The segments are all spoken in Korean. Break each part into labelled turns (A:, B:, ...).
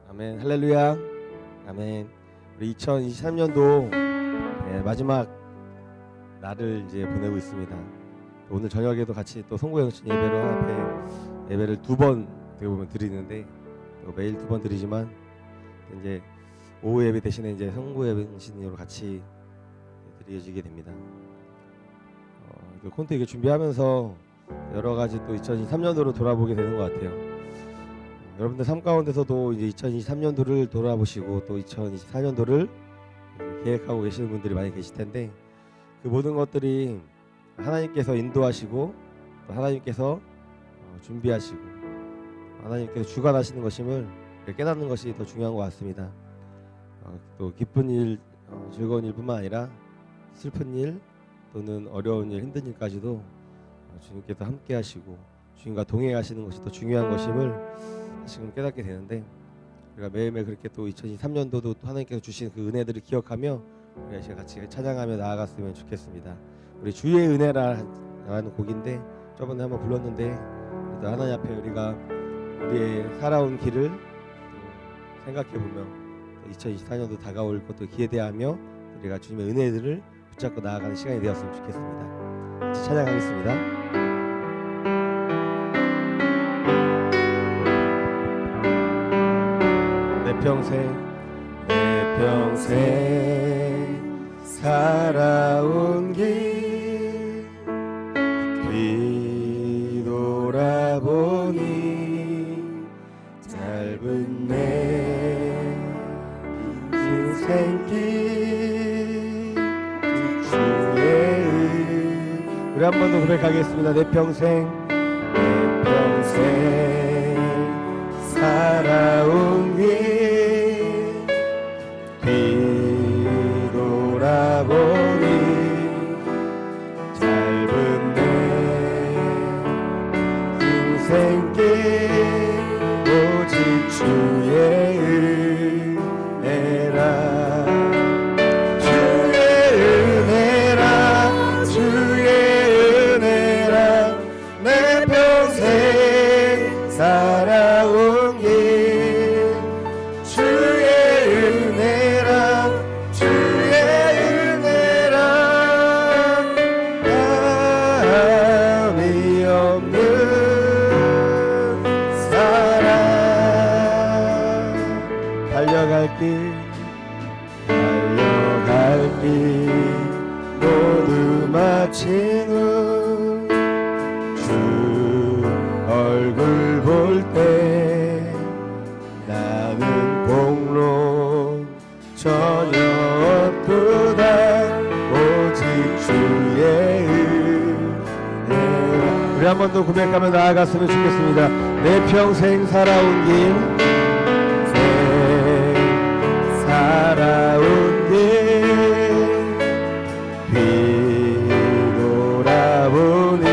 A: 아멘. 할렐루야. 아멘. 우리 2023년도 마지막 날을 이제 보내고 있습니다. 오늘 저녁에도 같이 또 송구영신 예배로 앞에 예배를 두 번 어떻게 보면 드리는데 또 매일 두 번 드리지만 이제 오후 예배 대신에 이제 송구영신으로 같이 드려지게 됩니다. 콘트 이게 준비하면서 여러 가지 또 2023년도로 돌아보게 되는 것 같아요. 여러분들 삶 가운데서도 이제 2023년도를 돌아보시고 또 2024년도를 계획하고 계시는 분들이 많이 계실 텐데 그 모든 것들이 하나님께서 인도하시고 또 하나님께서 준비하시고 하나님께서 주관하시는 것임을 깨닫는 것이 더 중요한 것 같습니다. 또 기쁜 일, 즐거운 일뿐만 아니라 슬픈 일 또는 어려운 일, 힘든 일까지도 주님께서 함께 하시고 주님과 동행하시는 것이 더 중요한 것임을 지금 깨닫게 되는데 우리가 매일매일 그렇게 또 2023년도도 또 하나님께서 주신 그 은혜들을 기억하며 우리가 같이 찬양하며 나아갔으면 좋겠습니다. 우리 주의 은혜라는 곡인데 저번에 한번 불렀는데 하나님 앞에 우리가 우리의 살아온 길을 생각해보며 2024년도 다가올 것도 기대하며 우리가 주님의 은혜들을 붙잡고 나아가는 시간이 되었으면 좋겠습니다. 같이 찬양하겠습니다. 내 평생 살아온 길 뒤돌아보니 짧은 내 인생길 주의 은 우리 한 번 더 고백하겠습니다. 내 평생 살아온 길 뒤돌아보니 짧은 내 인생길 오직 주의 은혜라 주의 은혜라 주의 은혜라 내 평생 살아온 길 주의 은혜라 주의 은혜라 감이 없는 사랑 달려갈 길 모두 마친 후 주 얼굴 볼 때 나는 공로 전혀 없도다 오직 주의 은혜 우리 한 번 더 고백하며 나아갔으면 좋겠습니다. 내 평생 살아온 길 살아온 길 뒤돌아보니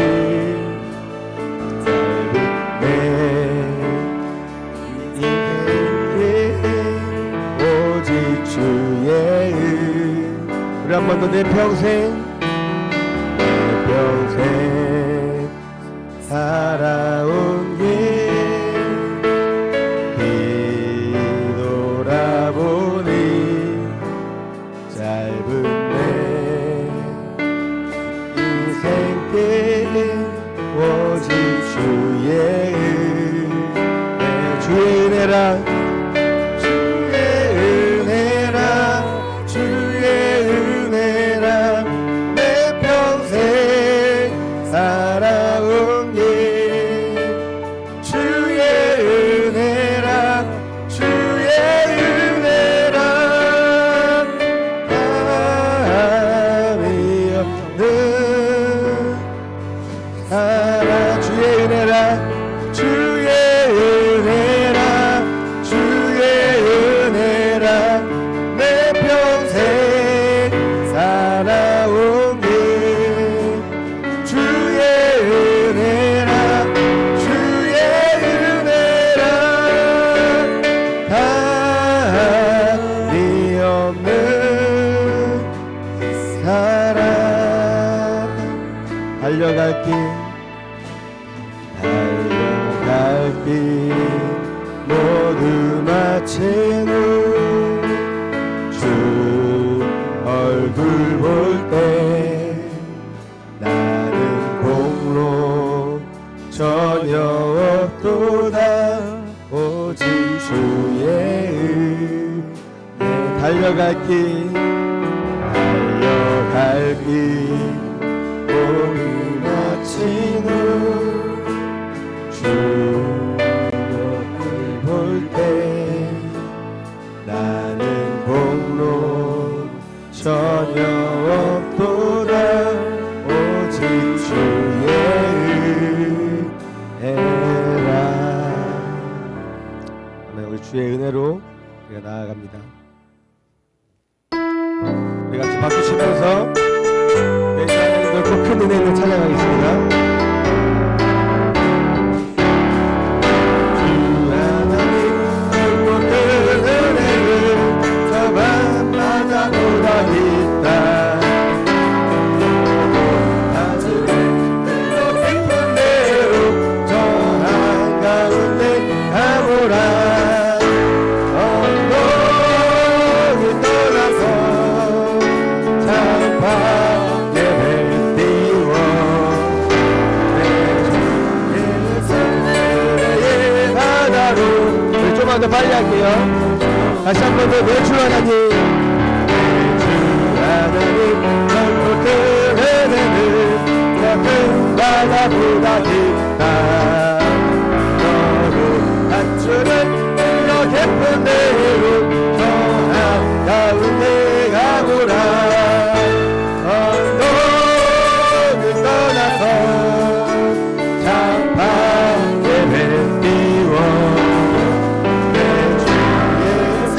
A: 우리 한 번 더 내 평생 살아온 길 뒤돌아보니 짧은 내 인생길 오직 주의 은혜라 살아온 길 주의 은혜라 주의 은혜라 감이 없는 사랑 주의 은혜라 주의 은혜라 주의 은혜라 내 평생 살아온 길 주의 은혜라 주의 은혜라 감이 없는 사랑 달려갈 길 모두 마치 마치는 주 얼굴 볼 때 나는 공로 전혀 없도다. 오직 주의 은혜. 달려갈 길 몸이 마치는 주 얼굴 볼 때 나는 공로 전혀 없도다. 오직 주의 은혜라. 우리 주의 은혜로 우리가 나아갑니다. 우리 같이 박수 치면서 내 하나님 넓고 큰 은혜를 찬양하겠습니다. 주 하나님 넓고 큰 은혜를 저 밤바다보다 있다. 하늘은 깊은 대로 저 한가운데 가보라. 언덕을 떠나서 예배를 띄워 내 주께서 은혜의 바다로. 우리 좀만 더 빨리 할게요. 다시 한 번 더. 내 주 하나님, 내 주 하나님 넓고 큰 은혜는 저 큰 바다보다 깊다. 너를 갖추는 저 깊은 대로 저 한가운데 가보라. 언덕을 떠나서 장판 예배를 띄워 내 주께서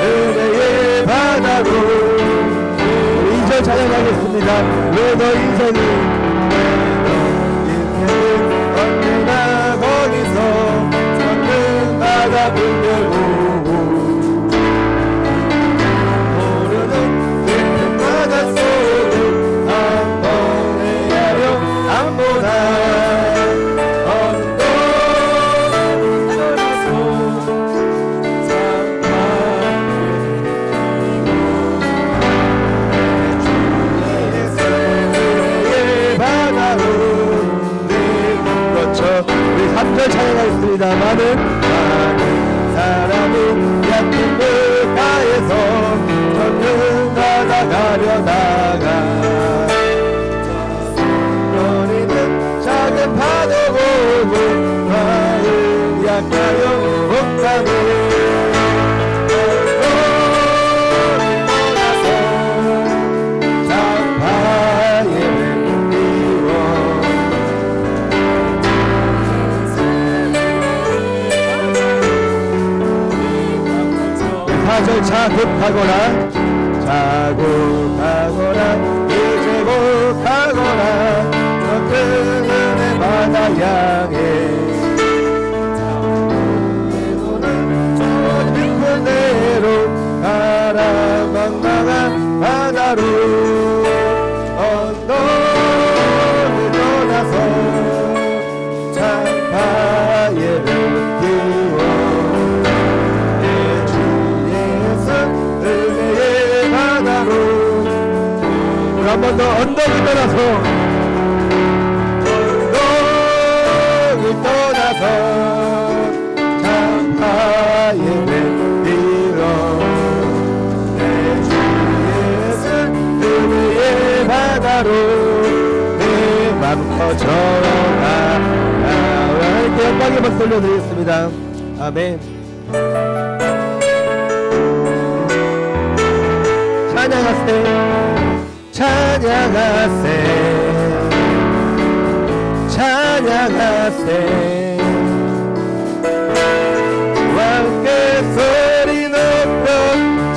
A: 은혜의 바다로. 우리 2절 찬양하겠습니다. 왜 너 인생은 언제나 거기서 저 큰 바다 분들고 모르는 깊은 바닷속을 한 번에 하려 안 보나. 언덕을 떠나서 주의 바다로 내 거쳐. 우리 3절 찬양하겠습니다. 많은 사람이 얕은 물가에서 저 큰 바다 가려다가 거리는 작은 파도 보고 마음 약하여 못 가네. 떠나서 장파에 띄워 4절 자국하거나 이제국하거나 저 큰 은혜 바다 향해 저 깊은 대로 가라. 망망한 바다로 언덕을 떠나서 장파에 띄워 내 주의 은혜의 바다로. 한 번 더. 언덕을 떠나서 장파에 띄워 내 주의 은혜의 바다로 내 맘 터져가. 이렇게 영광의 박수 올려드리겠습니다. 아멘. 찬양하세 찬양하세 찬양하세. 함께 소리 높여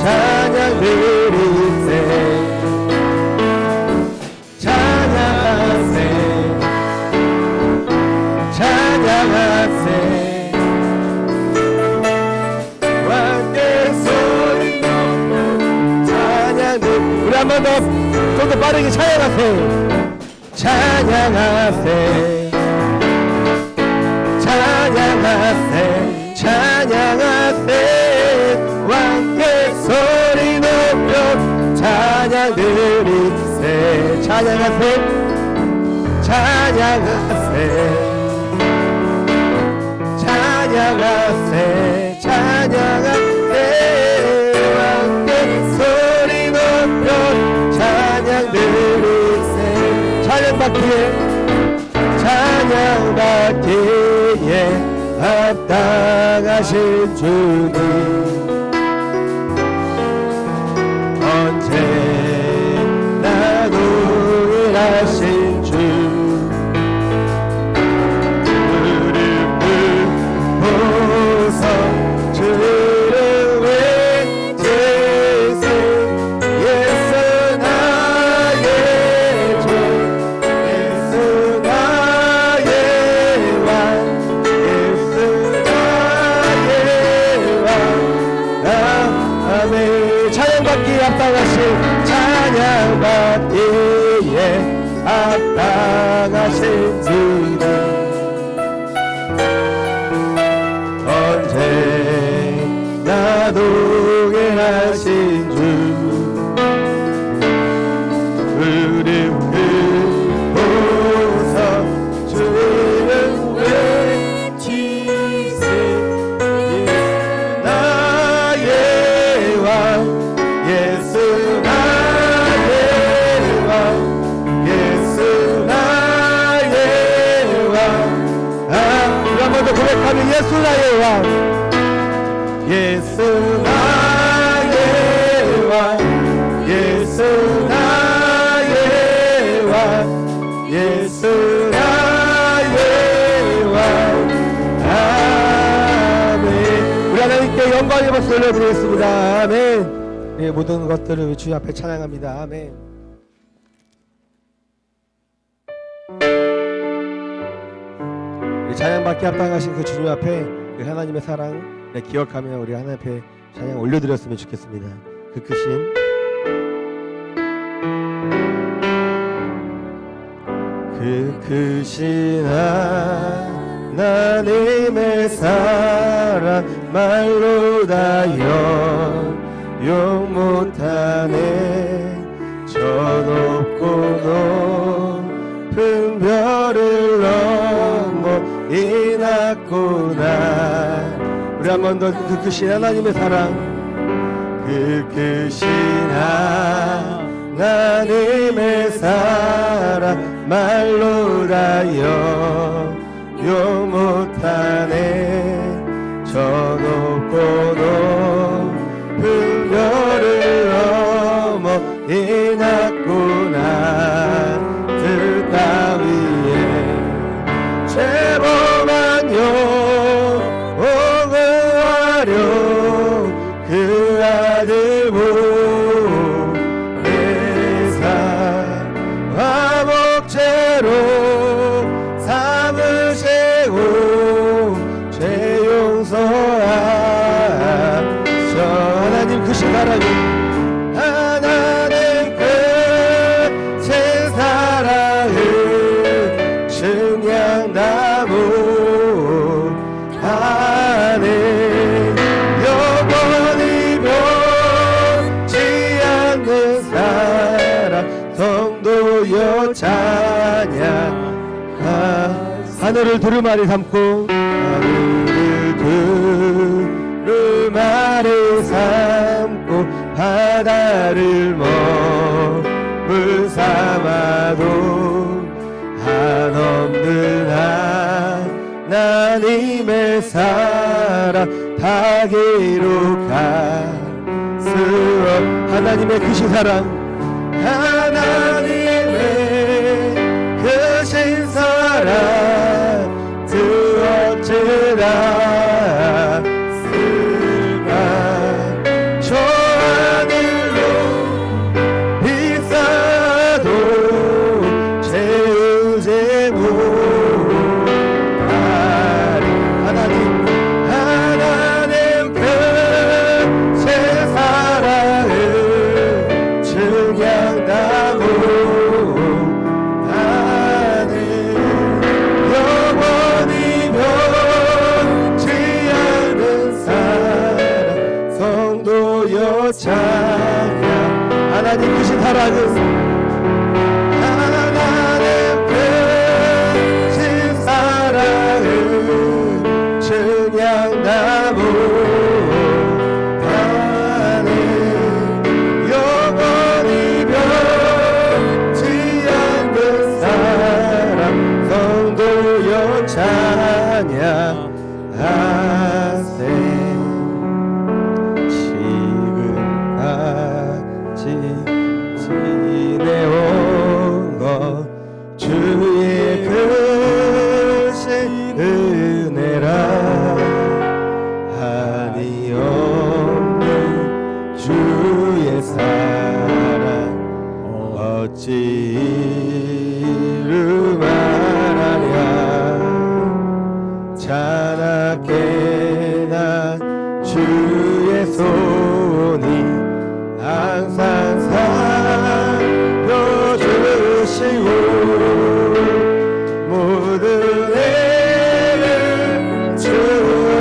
A: 찬양 드리세. 찬양하세 찬양하세. 함께 소리 높여 찬양. 우리 한 번 더 좀 더 빠르게 찬양하세. 찬양하세 찬양하세 찬양하세. 찬양하세 찬양하세 찬양하세 찬양하세 함께 소리 높여 찬양 드리세 찬양받기에 합당하신 주님 언제나 동일하신 주 주를 외치세 예수 나의 주 예수 나의 왕 예수 나의 왕 아멘 찬양받기에 합당하신 찬양받기에 합당하신 주님 언제나 동일하신 주 무릎 꿇고서 주를 외치세 나의 왕 예수 나의 왕 예수 나의 왕 우리 한 번 더 고백하면 예수 나의 왕 예수 나의 왕 예수 나의 왕 예수 나의 왕 아멘 우리 하나님께 영광의 박수 올려드리겠습니다 아멘 예, 모든 것들을 주님 앞에 찬양합니다 아멘 찬양받기 합당하신 그 주님 앞에 그 하나님의 사랑 기억하며 우리 하나님 앞에 찬양 올려드렸으면 좋겠습니다. 그 크신 하나님의 사랑 말로 다 용 못하네 저 높고 높은 별을 넘어 이 낮구나 우리 한 번 더 그 크신 하나님의 사랑 그 크신 하나님의 사랑 말로 다 용 못하네 저 높고 높은 별을 넘어 이 낮구나 들 따위에 죄범한 영혼을 하려 그 아들 보내사 화목제로 삼으시고 죄 용서하셔 하나님 크신 하나님 하나님 크신 사랑을 증량나무 안에 영원히 변치 않는 사랑 성도여 찬양 하늘을 두루마리 삼고 하늘을 두루마리 삼고 바다를 먹물 삼아도 한없는 하나님의 사랑 다 기록할 수 하나님의 크신 사랑 하나님의 크신 사랑 어찌나 쓸까 저 하늘로 비싸도 채우지 못하리 하나님 그 새 사랑을 증량나무 찬양 하나님 크신 사랑은 어찌 이루 말하랴 자나깨 나 주의 손이 항상 살려주시고 모든 애를 주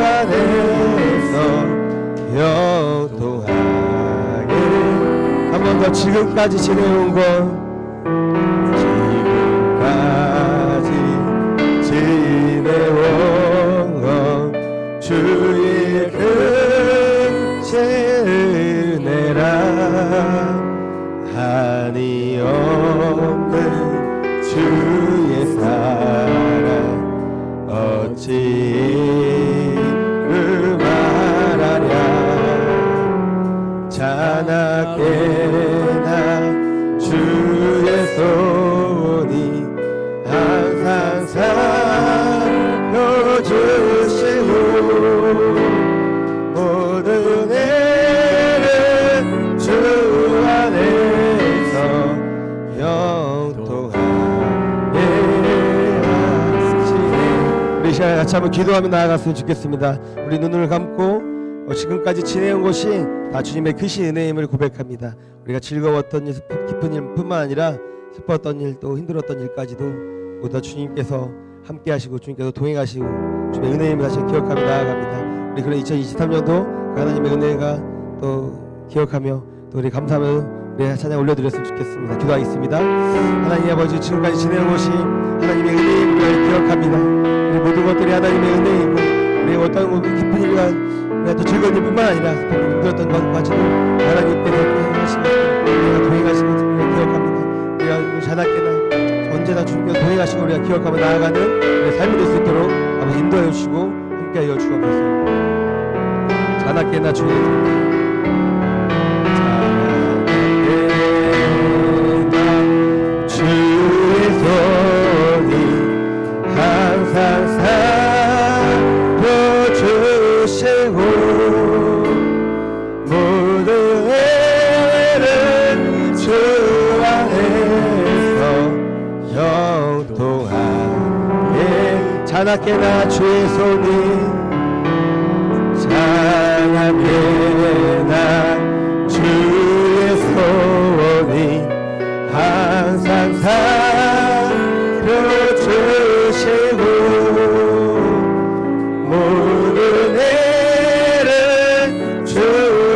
A: 안에서 영통하게 한 번 더 지금까지 지내온 것 지금까지 지내온 것 주의 큰 은혜라 한이 없는 주의 사랑 어찌 그 말하랴 자나깨 나 주의 손이 항상 살려주시고 모든 애를 주 안에서 영통하게 하시네. 우리 이 시간에 같이 한번 기도하며 나아갔으면 좋겠습니다. 우리 눈을 감고 지금까지 지내온 것이 다 주님의 크신 은혜임을 고백합니다. 우리가 즐거웠던 일, 기쁜 일뿐만 아니라 슬펐던 일, 또 힘들었던 일까지도 모두 다 주님께서 함께 하시고 주님께서 동행하시고 주님의 은혜임을 다시 기억하며 나아갑니다. 우리 그런 2023년도 하나님의 은혜가 또 기억하며 또 우리 감사하며 우리 찬양 올려드렸으면 좋겠습니다. 기도하겠습니다. 하나님 아버지 지금까지 지내온 것이 하나님의 은혜임을 기억합니다. 우리 모든 것들이 하나님의 은혜이고 우리 어떤 기쁜 일과 또 즐거운 일뿐만 아니라 힘들었던 것까지도 하나님께서 하시는 우리가 동행하신 것을 기억합니다. 우리가 자나깨나 언제나 주님께서 동행하시고 우리가 기억하며 나아가는 우리의 삶이 될 수 있도록 아버지 인도하여 주시고 함께하여 주옵소서. 자나깨나 주의 손이 항상 살려주시고 모든 애를 주 안에서 영통하게 자나깨나 주의 손이 자나깨나 주의 손이 항상 살려주시고 모든 애를 주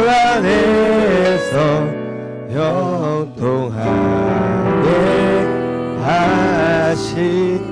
A: 안에서 영통하게 하시네.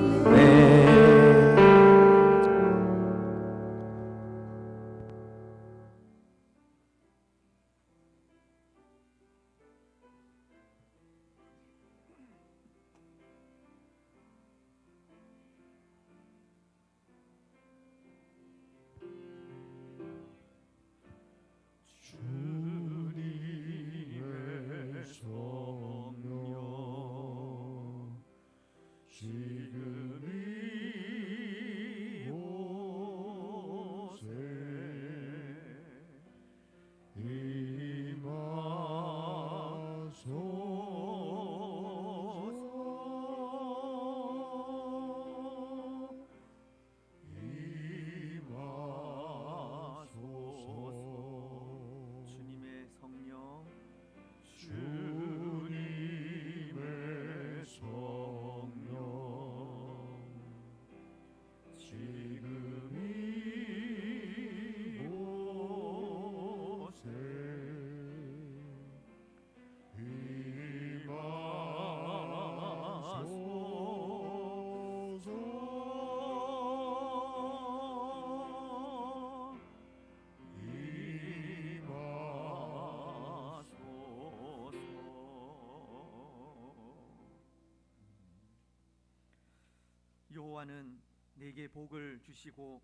B: 여호와는 내게 복을 주시고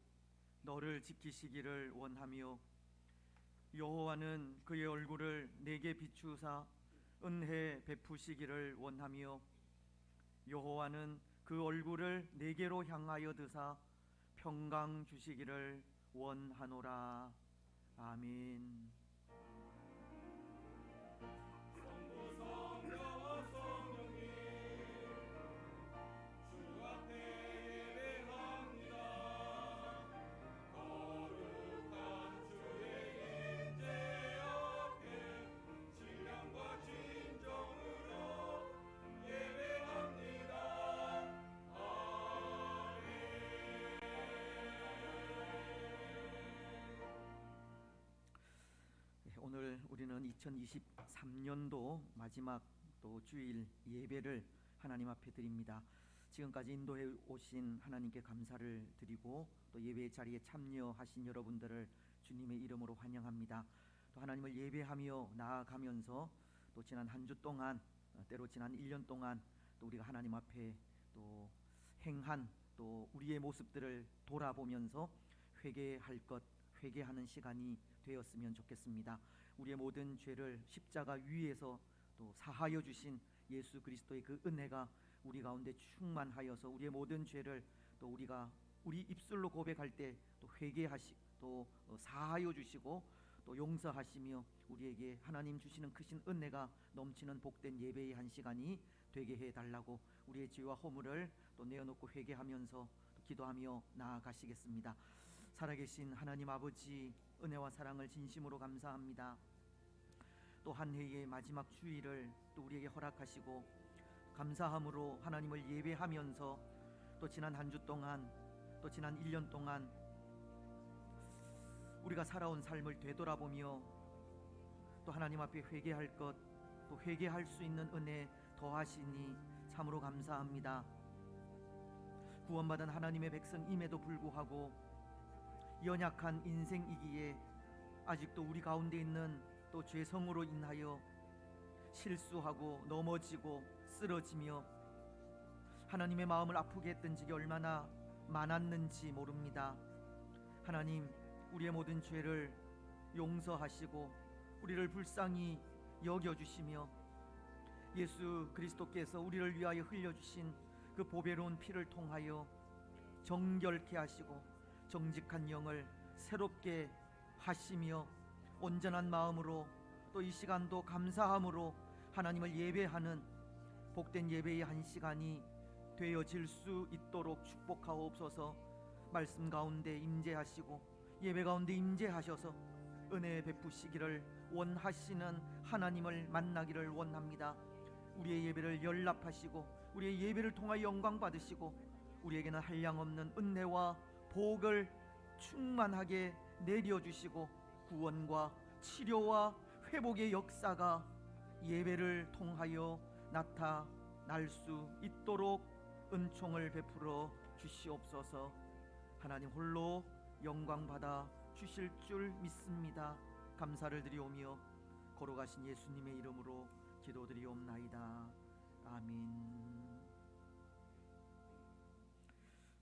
B: 너를 지키시기를 원하며 여호와는 그의 얼굴을 내게 비추사 은혜 베푸시기를 원하며 여호와는 그 얼굴을 내게로 향하여 드사 평강 주시기를 원하노라. 아멘. 성부 성자와 성령님 오늘 우리는 2023년도 마지막 또 주일 예배를 하나님 앞에 드립니다. 지금까지 인도해 오신 하나님께 감사를 드리고 또 예배 자리에 참여하신 여러분들을 주님의 이름으로 환영합니다. 또 하나님을 예배하며 나아가면서 또 지난 한 주 동안 때로 지난 1년 동안 또 우리가 하나님 앞에 또 행한 또 우리의 모습들을 돌아보면서 회개할 것, 회개하는 시간이 되었으면 좋겠습니다. 우리의 모든 죄를 십자가 위에서 또 사하여 주신 예수 그리스도의 그 은혜가 우리 가운데 충만하여서 우리의 모든 죄를 또 우리가 우리 입술로 고백할 때 또 회개하시 또 사하여 주시고 또 용서하시며 우리에게 하나님 주시는 크신 은혜가 넘치는 복된 예배의 한 시간이 되게 해달라고 우리의 죄와 허물을 또 내어놓고 회개하면서 또 기도하며 나아가시겠습니다. 살아계신 하나님 아버지, 은혜와 사랑을 진심으로 감사합니다. 또 한 해의 마지막 주일을 또 우리에게 허락하시고 감사함으로 하나님을 예배하면서 또 지난 한 주 동안 또 지난 1년 동안 우리가 살아온 삶을 되돌아보며 또 하나님 앞에 회개할 것, 또 회개할 수 있는 은혜 더하시니 참으로 감사합니다. 구원받은 하나님의 백성임에도 불구하고 연약한 인생이기에 아직도 우리 가운데 있는 또 죄성으로 인하여 실수하고 넘어지고 쓰러지며 하나님의 마음을 아프게 했던 적이 얼마나 많았는지 모릅니다. 하나님, 우리의 모든 죄를 용서하시고 우리를 불쌍히 여겨주시며 예수 그리스도께서 우리를 위하여 흘려주신 그 보배로운 피를 통하여 정결케 하시고 정직한 영을 새롭게 하시며 온전한 마음으로 또 이 시간도 감사함으로 하나님을 예배하는 복된 예배의 한 시간이 되어질 수 있도록 축복하옵소서. 말씀 가운데 임재하시고 예배 가운데 임재하셔서 은혜 베푸시기를 원하시는 하나님을 만나기를 원합니다. 우리의 예배를 연락하시고 우리의 예배를 통하여 영광 받으시고 우리에게는 한량없는 은혜와 복을 충만하게 내려주시고 구원과 치료와 회복의 역사가 예배를 통하여 나타날 수 있도록 은총을 베풀어 주시옵소서. 하나님 홀로 영광 받아 주실 줄 믿습니다. 감사를 드리오며 걸어가신 예수님의 이름으로 기도드리옵나이다. 아멘.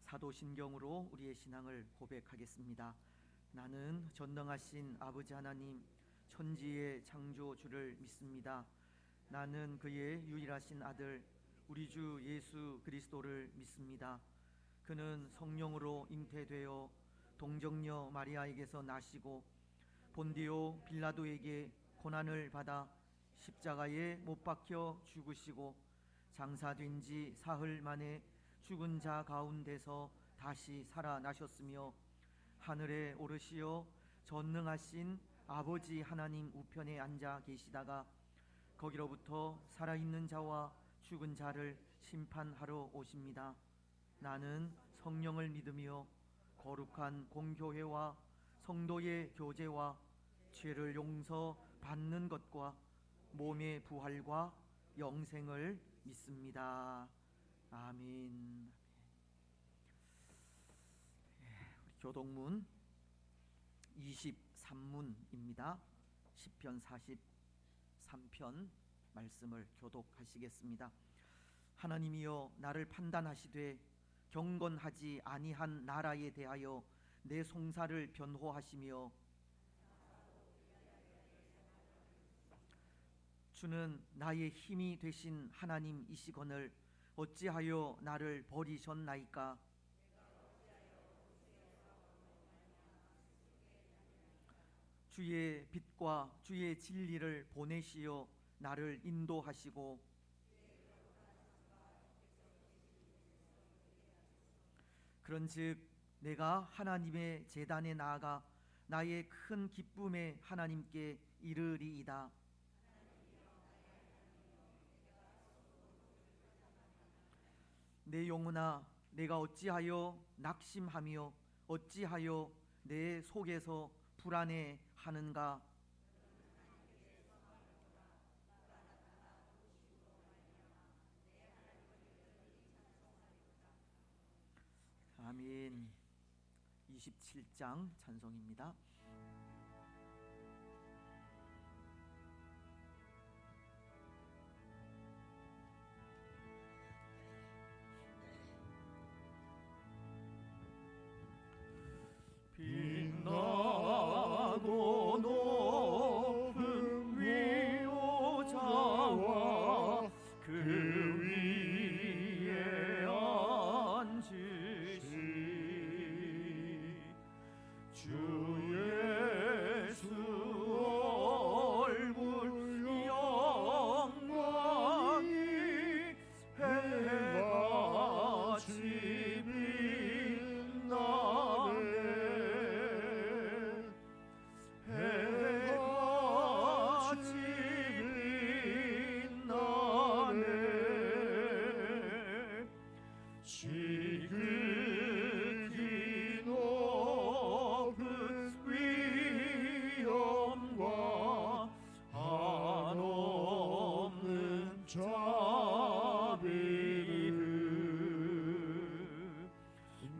B: 사도신경으로 우리의 신앙을 고백하겠습니다. 나는 전능하신 아버지 하나님 천지의 창조주를 믿습니다. 나는 그의 유일하신 아들 우리 주 예수 그리스도를 믿습니다. 그는 성령으로 잉태되어 동정녀 마리아에게서 나시고 본디오 빌라도에게 고난을 받아 십자가에 못 박혀 죽으시고 장사된 지 사흘 만에 죽은 자 가운데서 다시 살아나셨으며 하늘에 오르시어 전능하신 아버지 하나님 우편에 앉아 계시다가 거기로부터 살아있는 자와 죽은 자를 심판하러 오십니다. 나는 성령을 믿으며 거룩한 공교회와 성도의 교제와 죄를 용서받는 것과 몸의 부활과 영생을 믿습니다. 아멘. 교독문 23문입니다. 시편 43편 말씀을 교독하시겠습니다. 하나님이여 나를 판단하시되 경건하지 아니한 나라에 대하여 내 송사를 변호하시며 주는 나의 힘이 되신 하나님이시거늘 어찌하여 나를 버리셨나이까. 주의 빛과 주의 진리를 보내시어 나를 인도하시고 그런즉 내가 하나님의 제단에 나아가 나의 큰 기쁨에 하나님께 이르리이다. 내 영혼아 내가 어찌하여 낙심하며 어찌하여 내 속에서 불안해하는가. 27장 찬송입니다. 빛나고 높은 위오자와 그 위에 앉으시 주 예수 얼굴 영광이 해같이 빛나네 해같이 빛나네 지극히 높은 위엄과 한없는 자비를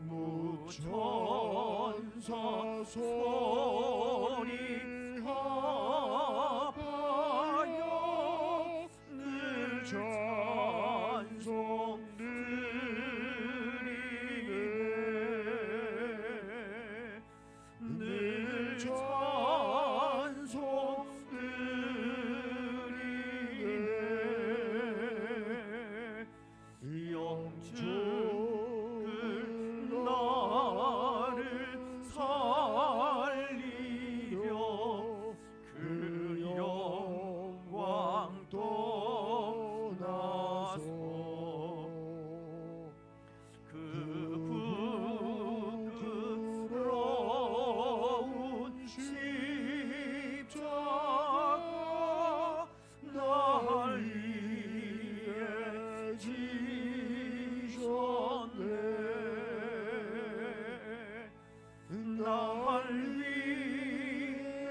B: 무천사 소리하여 늘 찬송 드리네 늘 찬송 드리네 영주를 나를 살리려 그 영광 떠나서 그 부끄러운 십자가 날 위해 지셨네 날 위해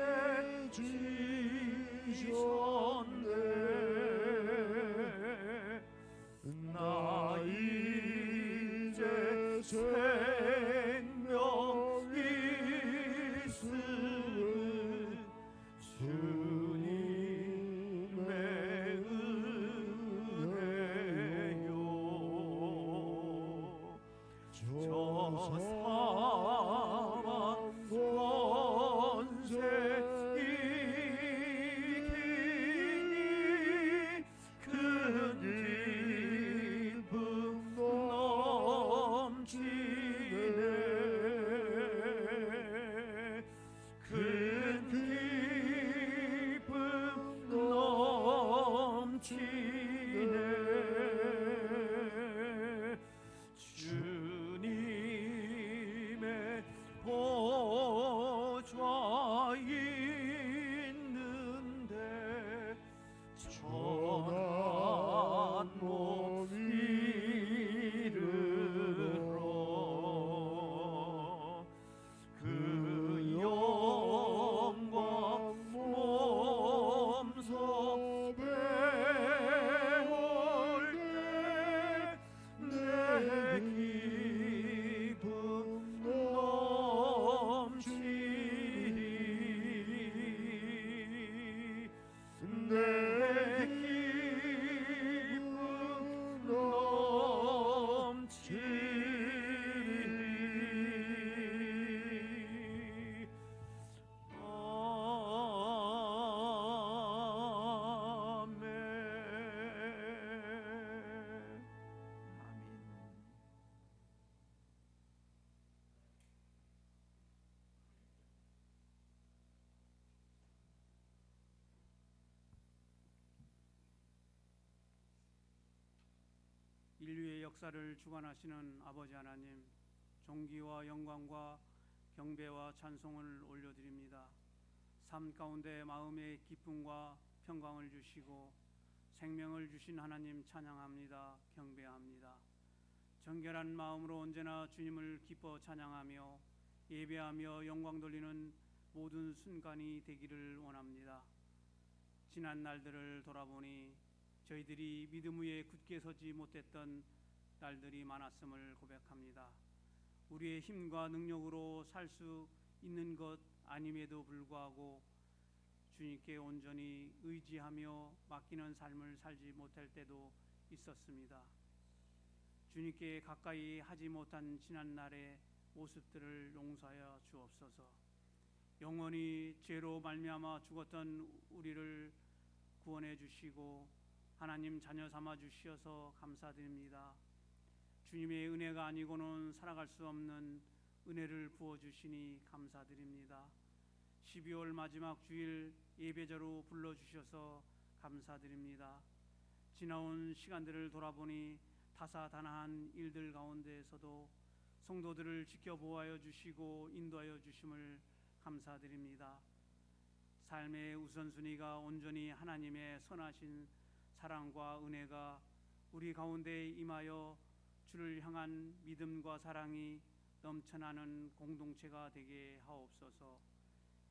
B: 지셨네 나 이제 생명 있으는 주님의 은혜요 저 사망 권세 이기니 큰 기쁨 넘치네 큰 기쁨 넘치네 주님의 보좌 있는데 천한 몸 이르러 그 영광 몸소 배울 때 내 기쁨 넘치리 내 기쁨 넘치리 아멘.
C: 인류의 역사를 주관하시는 아버지 하나님, 존귀와 영광과 경배와 찬송을 올려드립니다. 삶 가운데 마음의 기쁨과 평강을 주시고 생명을 주신 하나님 찬양합니다. 경배합니다. 정결한 마음으로 언제나 주님을 기뻐 찬양하며 예배하며 영광 돌리는 모든 순간이 되기를 원합니다. 지난 날들을 돌아보니 저희들이 믿음 위에 굳게 서지 못했던 날들이 많았음을 고백합니다. 우리의 힘과 능력으로 살 수 있는 것 아님에도 불구하고 주님께 온전히 의지하며 맡기는 삶을 살지 못할 때도 있었습니다. 주님께 가까이 하지 못한 지난날의 모습들을 용서하여 주옵소서. 영원히 죄로 말미암아 죽었던 우리를 구원해 주시고 하나님 자녀 삼아 주시어서 감사드립니다. 주님의 은혜가 아니고는 살아갈 수 없는 은혜를 부어 주시니 감사드립니다. 12월 마지막 주일 예배자로 불러 주셔서 감사드립니다. 지나온 시간들을 돌아보니 다사다난한 일들 가운데에서도 성도들을 지켜보아여 주시고 인도하여 주심을 감사드립니다. 삶의 우선순위가 온전히 하나님의 선하신 사랑과 은혜가 우리 가운데 임하여 주를 향한 믿음과 사랑이 넘쳐나는 공동체가 되게 하옵소서.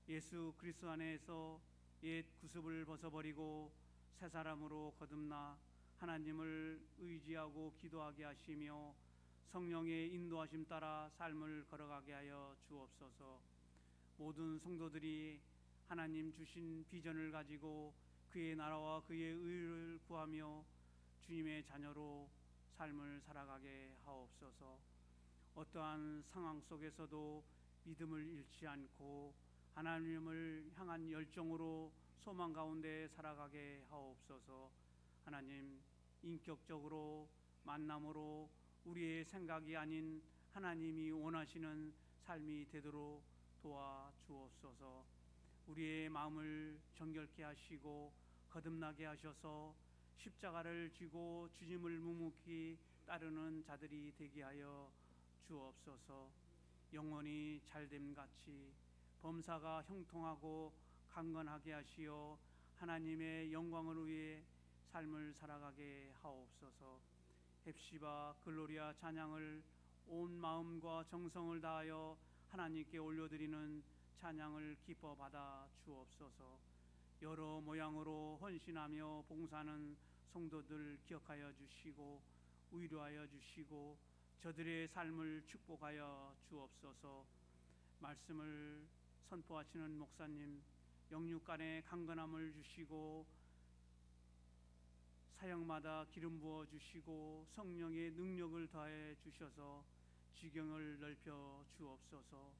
C: 예수 그리스도 안에서 옛 구습을 벗어버리고 새 사람으로 거듭나 하나님을 의지하고 기도하게 하시며 성령의 인도하심 따라 삶을 걸어가게 하여 주옵소서. 모든 성도들이 하나님 주신 비전을 가지고 그의 나라와 그의 의를 구하며 주님의 자녀로 삶을 살아가게 하옵소서. 어떠한 상황 속에서도 믿음을 잃지 않고 하나님을 향한 열정으로 소망 가운데 살아가게 하옵소서. 하나님, 인격적으로 만남으로 우리의 생각이 아닌 하나님이 원하시는 삶이 되도록 도와주옵소서. 우리의 마음을 정결케 하시고 거듭나게 하셔서 십자가를 지고 주님을 묵묵히 따르는 자들이 되게 하여 주옵소서. 영원히 잘됨같이 범사가 형통하고 강건하게 하시어 하나님의 영광을 위해 삶을 살아가게 하옵소서. 헵시바 글로리아 찬양을 온 마음과 정성을 다하여 하나님께 올려드리는 찬양을 기뻐 받아 주옵소서. 여러 모양으로 헌신하며 봉사하는 성도들 기억하여 주시고 위로하여 주시고 저들의 삶을 축복하여 주옵소서. 말씀을 선포하시는 목사님 영육간의 강건함을 주시고 사역마다 기름 부어 주시고 성령의 능력을 더해 주셔서 지경을 넓혀 주옵소서.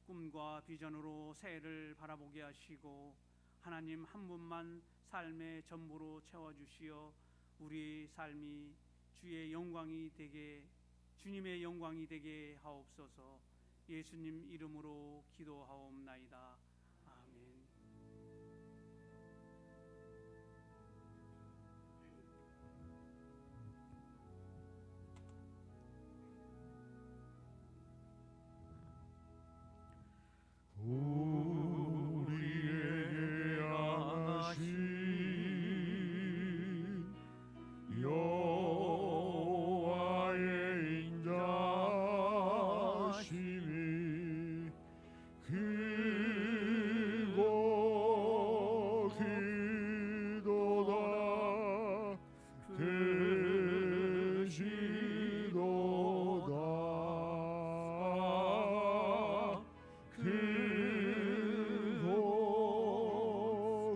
C: 꿈과 비전으로 새해를 바라보게 하시고 하나님 한 분만 삶의 전부로 채워주시어 우리 삶이 주의 영광이 되게 주님의 영광이 되게 하옵소서. 예수님 이름으로 기도하옵나이다. 아멘.
D: 우리에게 하신 여호와의 인자심이 크고 크도다 크시도다 크고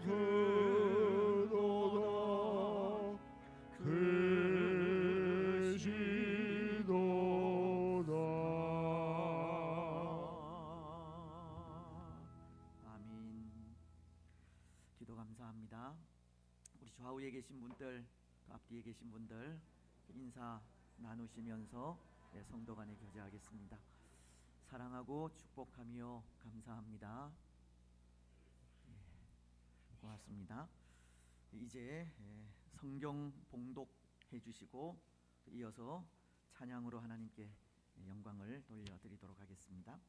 D: 크도다
B: 아멘. 기도 감사합니다. 우리 좌우에 계신 분들, 또 앞뒤에 계신 분들 인사 나누시면서 성도 간에 교제하겠습니다. 사랑하고 축복하며 감사합니다. 고맙습니다. 이제 성경 봉독해 주시고 이어서 찬양으로 하나님께 영광을 돌려드리도록 하겠습니다.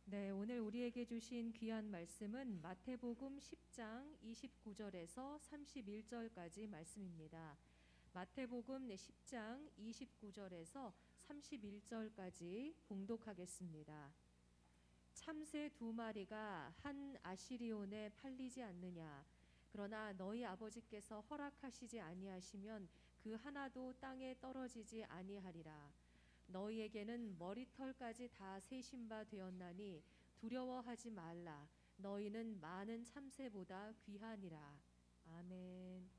E: 네, 오늘 우리에게 주신 귀한 말씀은 마태복음 10장 29절에서 31절까지 말씀입니다. 마태복음 10장 29절에서 31절까지 봉독하겠습니다. 참새 2마리가 한 아시리온에 팔리지 않느냐? 그러나 너희 아버지께서 허락하시지 아니하시면 그 하나도 땅에 떨어지지 아니하리라. 너희에게는 머리털까지 다 세신 바 되었나니 두려워하지 말라. 너희는 많은 참새보다 귀하니라. 아멘.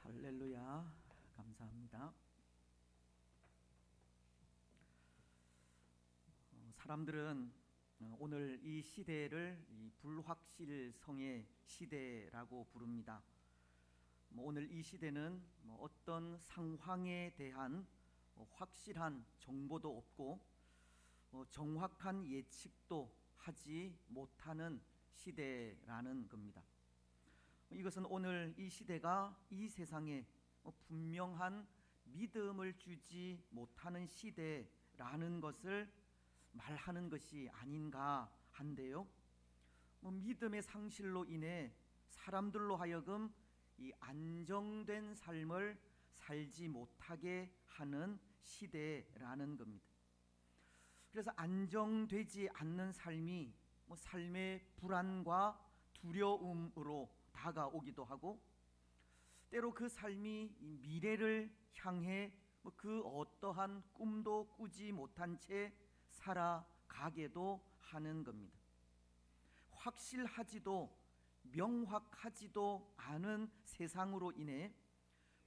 B: 할렐루야. 감사합니다. 사람들은 오늘 이 시대를 이 불확실성의 시대라고 부릅니다. 오늘 이 시대는 어떤 상황에 대한 확실한 정보도 없고 정확한 예측도 하지 못하는 시대라는 겁니다. 이것은 오늘 이 시대가 이 세상에 분명한 믿음을 주지 못하는 시대라는 것을 말하는 것이 아닌가 한데요. 믿음의 상실로 인해 사람들로 하여금 이 안정된 삶을 살지 못하게 하는 시대라는 겁니다. 그래서 안정되지 않는 삶이 삶의 불안과 두려움으로 다가오기도 하고, 때로 그 삶이 미래를 향해 그 어떠한 꿈도 꾸지 못한 채 살아가게도 하는 겁니다. 확실하지도 명확하지도 않은 세상으로 인해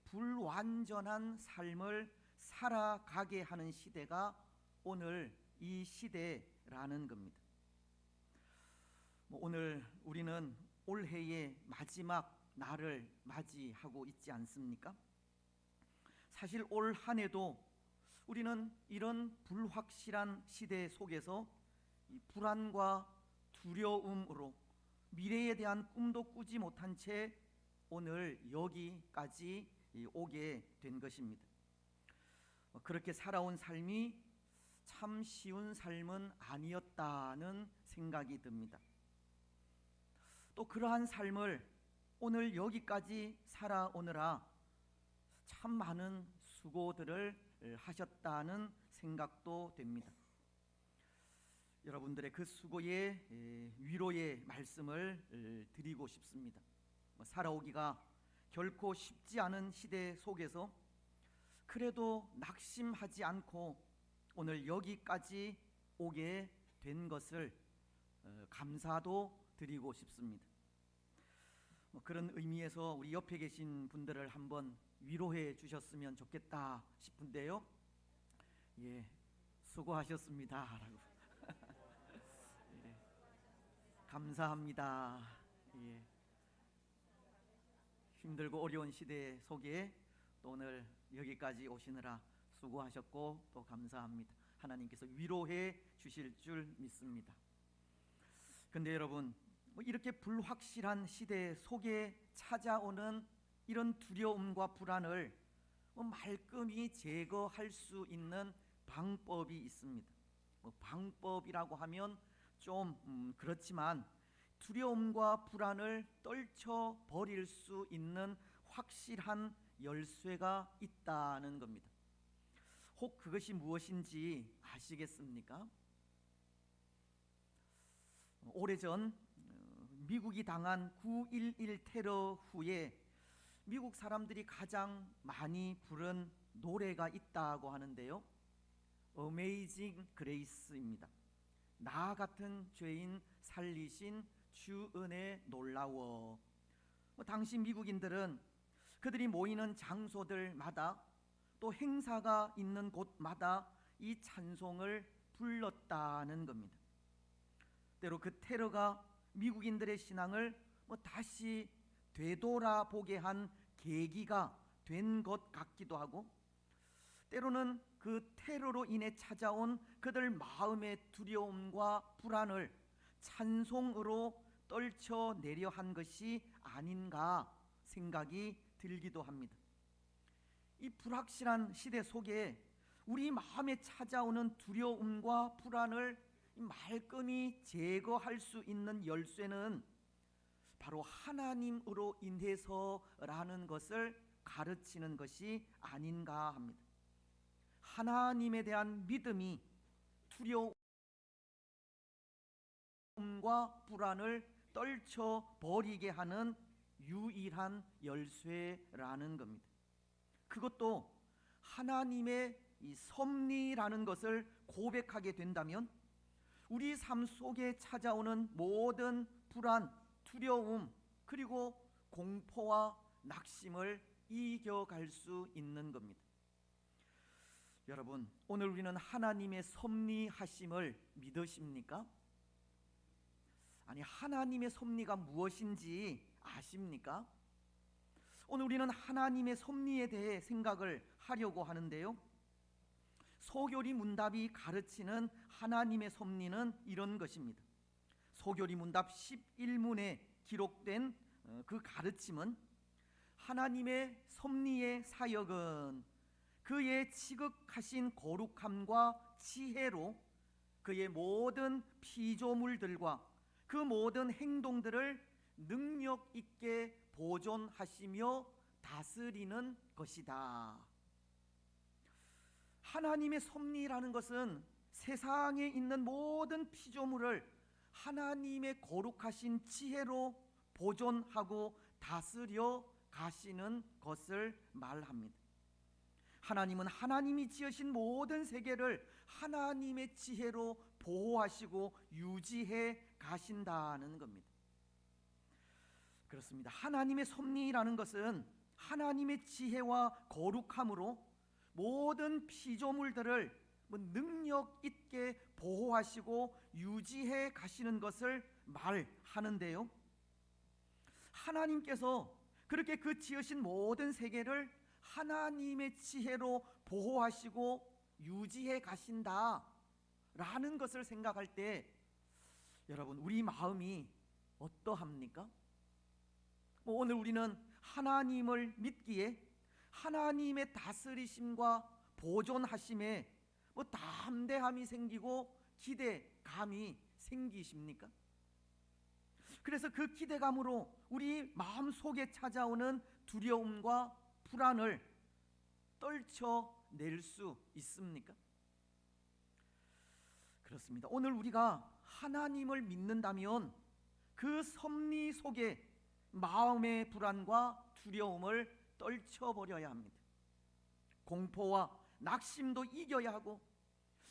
B: 불완전한 삶을 살아가게 하는 시대가 오늘 이 시대라는 겁니다. 오늘 우리는 올해의 마지막 날을 맞이하고 있지 않습니까? 사실 올 한 해도 우리는 이런 불확실한 시대 속에서 이 불안과 두려움으로 미래에 대한 꿈도 꾸지 못한 채 오늘 여기까지 오게 된 것입니다. 그렇게 살아온 삶이 참 쉬운 삶은 아니었다는 생각이 듭니다. 또 그러한 삶을 오늘 여기까지 살아오느라 참 많은 수고들을 하셨다는 생각도 됩니다. 여러분들의 그 수고에 위로의 말씀을 드리고 싶습니다. 살아오기가 결코 쉽지 않은 시대 속에서 그래도 낙심하지 않고 오늘 여기까지 오게 된 것을 감사도 드리고 싶습니다. 그런 의미에서 우리 옆에 계신 분들을 한번 위로해 주셨으면 좋겠다 싶은데요. 예, 수고하셨습니다. 라고. 예, 감사합니다. 예, 힘들고 어려운 시대 속에 또 오늘 여기까지 오시느라 수고하셨고 또 감사합니다. 하나님께서 위로해 주실 줄 믿습니다. 근데 여러분, 이렇게 불확실한 시대 속에 찾아오는 이런 두려움과 불안을 말끔히 제거할 수 있는 방법이 있습니다. 방법이라고 하면 좀 그렇지만 두려움과 불안을 떨쳐 버릴 수 있는 확실한 열쇠가 있다는 겁니다. 혹 그것이 무엇인지 아시겠습니까? 오래전 미국이 당한 9.11 테러 후에 미국 사람들이 가장 많이 부른 노래가 있다고 하는데요. Amazing Grace입니다. 나 같은 죄인 살리신 주 은혜 놀라워. 당시 미국인들은 그들이 모이는 장소들마다 또 행사가 있는 곳마다 이 찬송을 불렀다는 겁니다. 때로 그 테러가 미국인들의 신앙을 다시 되돌아보게 한 계기가 된 것 같기도 하고, 때로는 그 테러로 인해 찾아온 그들 마음의 두려움과 불안을 찬송으로 떨쳐내려 한 것이 아닌가 생각이 들기도 합니다. 이 불확실한 시대 속에 우리 마음에 찾아오는 두려움과 불안을 말끔히 제거할 수 있는 열쇠는 바로 하나님으로 인해서라는 것을 가르치는 것이 아닌가 합니다. 하나님에 대한 믿음이 두려움과 불안을 떨쳐버리게 하는 유일한 열쇠라는 겁니다. 그것도 하나님의 이 섭리라는 것을 고백하게 된다면 우리 삶 속에 찾아오는 모든 불안, 두려움, 그리고 공포와 낙심을 이겨갈 수 있는 겁니다. 여러분, 오늘 우리는 하나님의 섭리하심을 믿으십니까? 아니, 하나님의 섭리가 무엇인지 아십니까? 오늘 우리는 하나님의 섭리에 대해 생각을 하려고 하는데요. 소교리 문답이 가르치는 하나님의 섭리는 이런 것입니다. 소교리 문답 11문에 기록된 그 가르침은 하나님의 섭리의 사역은 그의 지극하신 거룩함과 지혜로 그의 모든 피조물들과 그 모든 행동들을 능력 있게 보존하시며 다스리는 것이다. 하나님의 섭리라는 것은 세상에 있는 모든 피조물을 하나님의 거룩하신 지혜로 보존하고 다스려 가시는 것을 말합니다. 하나님은 하나님이 지으신 모든 세계를 하나님의 지혜로 보호하시고 유지해 가신다는 겁니다. 그렇습니다. 하나님의 섭리라는 것은 하나님의 지혜와 거룩함으로 모든 피조물들을 능력 있게 보호하시고 유지해 가시는 것을 말하는데요. 하나님께서 그렇게 그 지으신 모든 세계를 하나님의 지혜로 보호하시고 유지해 가신다라는 것을 생각할 때 여러분, 우리 마음이 어떠합니까? 오늘 우리는 하나님을 믿기에 하나님의 다스리심과 보존하심에 담대함이 생기고 기대감이 생기십니까? 그래서 그 기대감으로 우리 마음 속에 찾아오는 두려움과 불안을 떨쳐낼 수 있습니까? 그렇습니다. 오늘 우리가 하나님을 믿는다면 그 섭리 속에 마음의 불안과 두려움을 떨쳐버려야 합니다. 공포와 낙심도 이겨야 하고,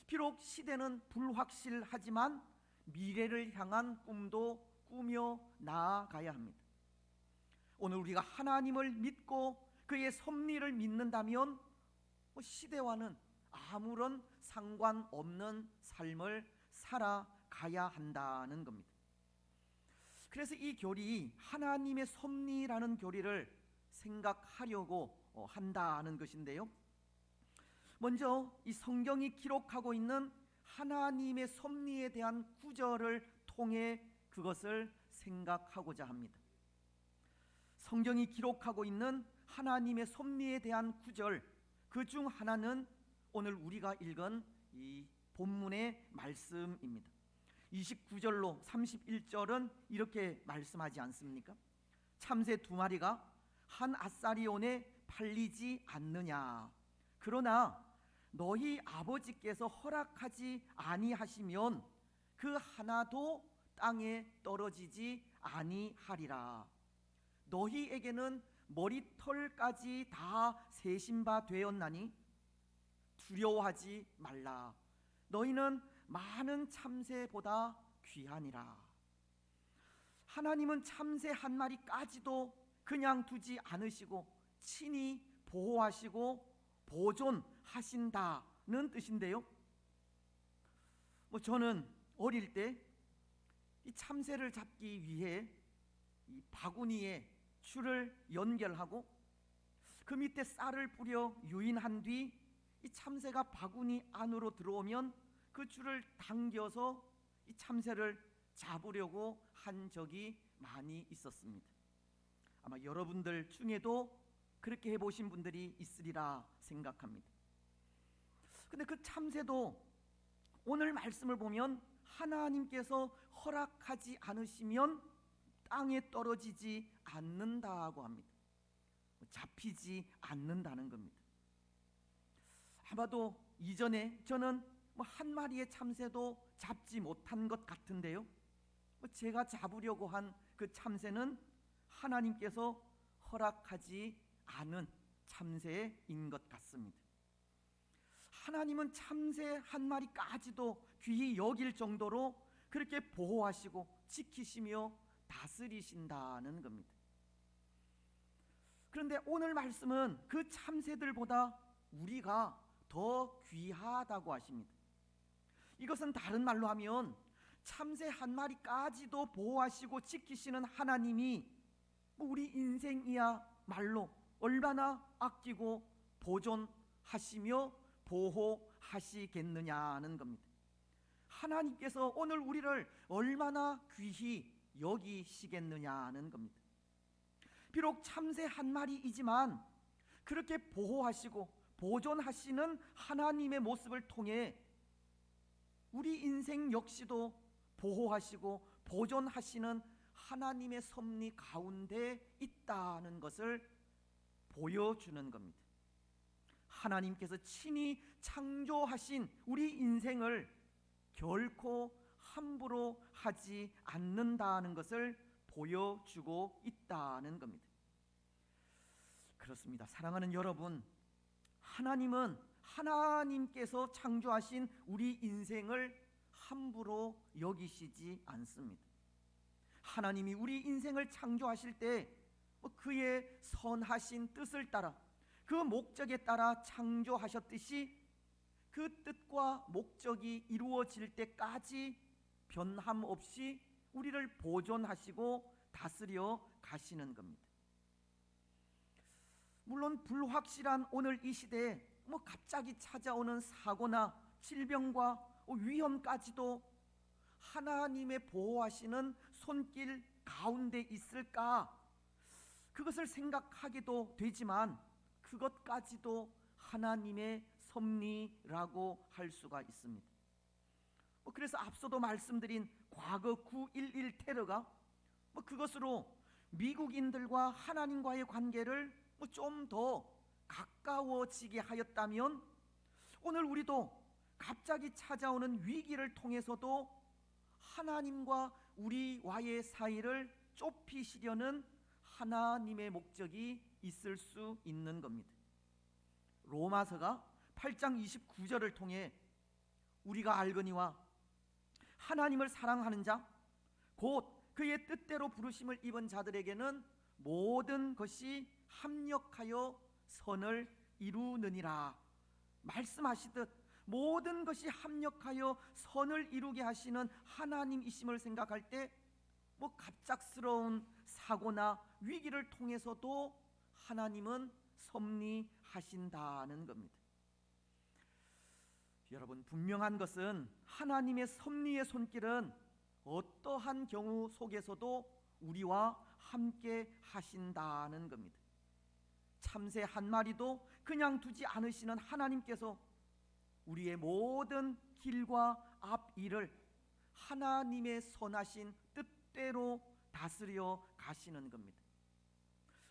B: 비록 시대는 불확실하지만 미래를 향한 꿈도 꾸며 나아가야 합니다. 오늘 우리가 하나님을 믿고 그의 섭리를 믿는다면 시대와는 아무런 상관없는 삶을 살아가야 한다는 겁니다. 그래서 이 교리, 하나님의 섭리라는 교리를 생각하려고 한다는 것인데요, 먼저 이 성경이 기록하고 있는 하나님의 섭리에 대한 구절을 통해 그것을 생각하고자 합니다. 성경이 기록하고 있는 하나님의 섭리에 대한 구절, 그 중 하나는 오늘 우리가 읽은 이 본문의 말씀입니다. 29절로 31절은 이렇게 말씀하지 않습니까? 참새 2마리가 한 앗사리온에 팔리지 않느냐. 그러나 너희 아버지께서 허락하지 아니하시면 그 하나도 땅에 떨어지지 아니하리라. 너희에게는 머리털까지 다 세신 바 되었나니 두려워하지 말라. 너희는 많은 참새보다 귀하니라. 하나님은 참새 한 마리까지도 그냥 두지 않으시고 친히 보호하시고 보존하신다는 뜻인데요, 저는 어릴 때 이 참새를 잡기 위해 이 바구니에 줄을 연결하고 그 밑에 쌀을 뿌려 유인한 뒤 이 참새가 바구니 안으로 들어오면 그 줄을 당겨서 이 참새를 잡으려고 한 적이 많이 있었습니다. 아마 여러분들 중에도 그렇게 해보신 분들이 있으리라 생각합니다. 근데 그 참새도 오늘 말씀을 보면 하나님께서 허락하지 않으시면 땅에 떨어지지 않는다고 합니다. 잡히지 않는다는 겁니다. 아마도 이전에 저는 한 마리의 참새도 잡지 못한 것 같은데요, 제가 잡으려고 한 그 참새는 하나님께서 허락하지 않은 참새인 것 같습니다. 하나님은 참새 한 마리까지도 귀히 여길 정도로 그렇게 보호하시고 지키시며 다스리신다는 겁니다. 그런데 오늘 말씀은 그 참새들보다 우리가 더 귀하다고 하십니다. 이것은 다른 말로 하면 참새 한 마리까지도 보호하시고 지키시는 하나님이 우리 인생이야말로 얼마나 아끼고 보존하시며 보호하시겠느냐는 겁니다. 하나님께서 오늘 우리를 얼마나 귀히 여기시겠느냐는 겁니다. 비록 참새 한 마리이지만 그렇게 보호하시고 보존하시는 하나님의 모습을 통해 우리 인생 역시도 보호하시고 보존하시는 하나님의 섭리 가운데 있다는 것을 보여주는 겁니다. 하나님께서 친히 창조하신 우리 인생을 결코 함부로 하지 않는다는 것을 보여주고 있다는 겁니다. 그렇습니다. 사랑하는 여러분, 하나님은 하나님께서 창조하신 우리 인생을 함부로 여기시지 않습니다. 하나님이 우리 인생을 창조하실 때 그의 선하신 뜻을 따라 그 목적에 따라 창조하셨듯이 그 뜻과 목적이 이루어질 때까지 변함없이 우리를 보존하시고 다스려 가시는 겁니다. 물론 불확실한 오늘 이 시대에 갑자기 찾아오는 사고나 질병과 위험까지도 하나님의 보호하시는 손길 가운데 있을까? 그것을 생각하기도 되지만 그것까지도 하나님의 섭리라고 할 수가 있습니다. 그래서 앞서도 말씀드린 과거 9.11 테러가 그것으로 미국인들과 하나님과의 관계를 좀 더 가까워지게 하였다면, 오늘 우리도 갑자기 찾아오는 위기를 통해서도 하나님과 우리와의 사이를 좁히시려는 하나님의 목적이 있을 수 있는 겁니다. 로마서가 8장 29절을 통해 우리가 알거니와 하나님을 사랑하는 자 곧 그의 뜻대로 부르심을 입은 자들에게는 모든 것이 합력하여 선을 이루느니라 말씀하시듯, 모든 것이 합력하여 선을 이루게 하시는 하나님이심을 생각할 때 갑작스러운 사고나 위기를 통해서도 하나님은 섭리하신다는 겁니다. 여러분, 분명한 것은 하나님의 섭리의 손길은 어떠한 경우 속에서도 우리와 함께 하신다는 겁니다. 참새 한 마리도 그냥 두지 않으시는 하나님께서 우리의 모든 길과 앞일을 하나님의 선하신 뜻대로 다스려 가시는 겁니다.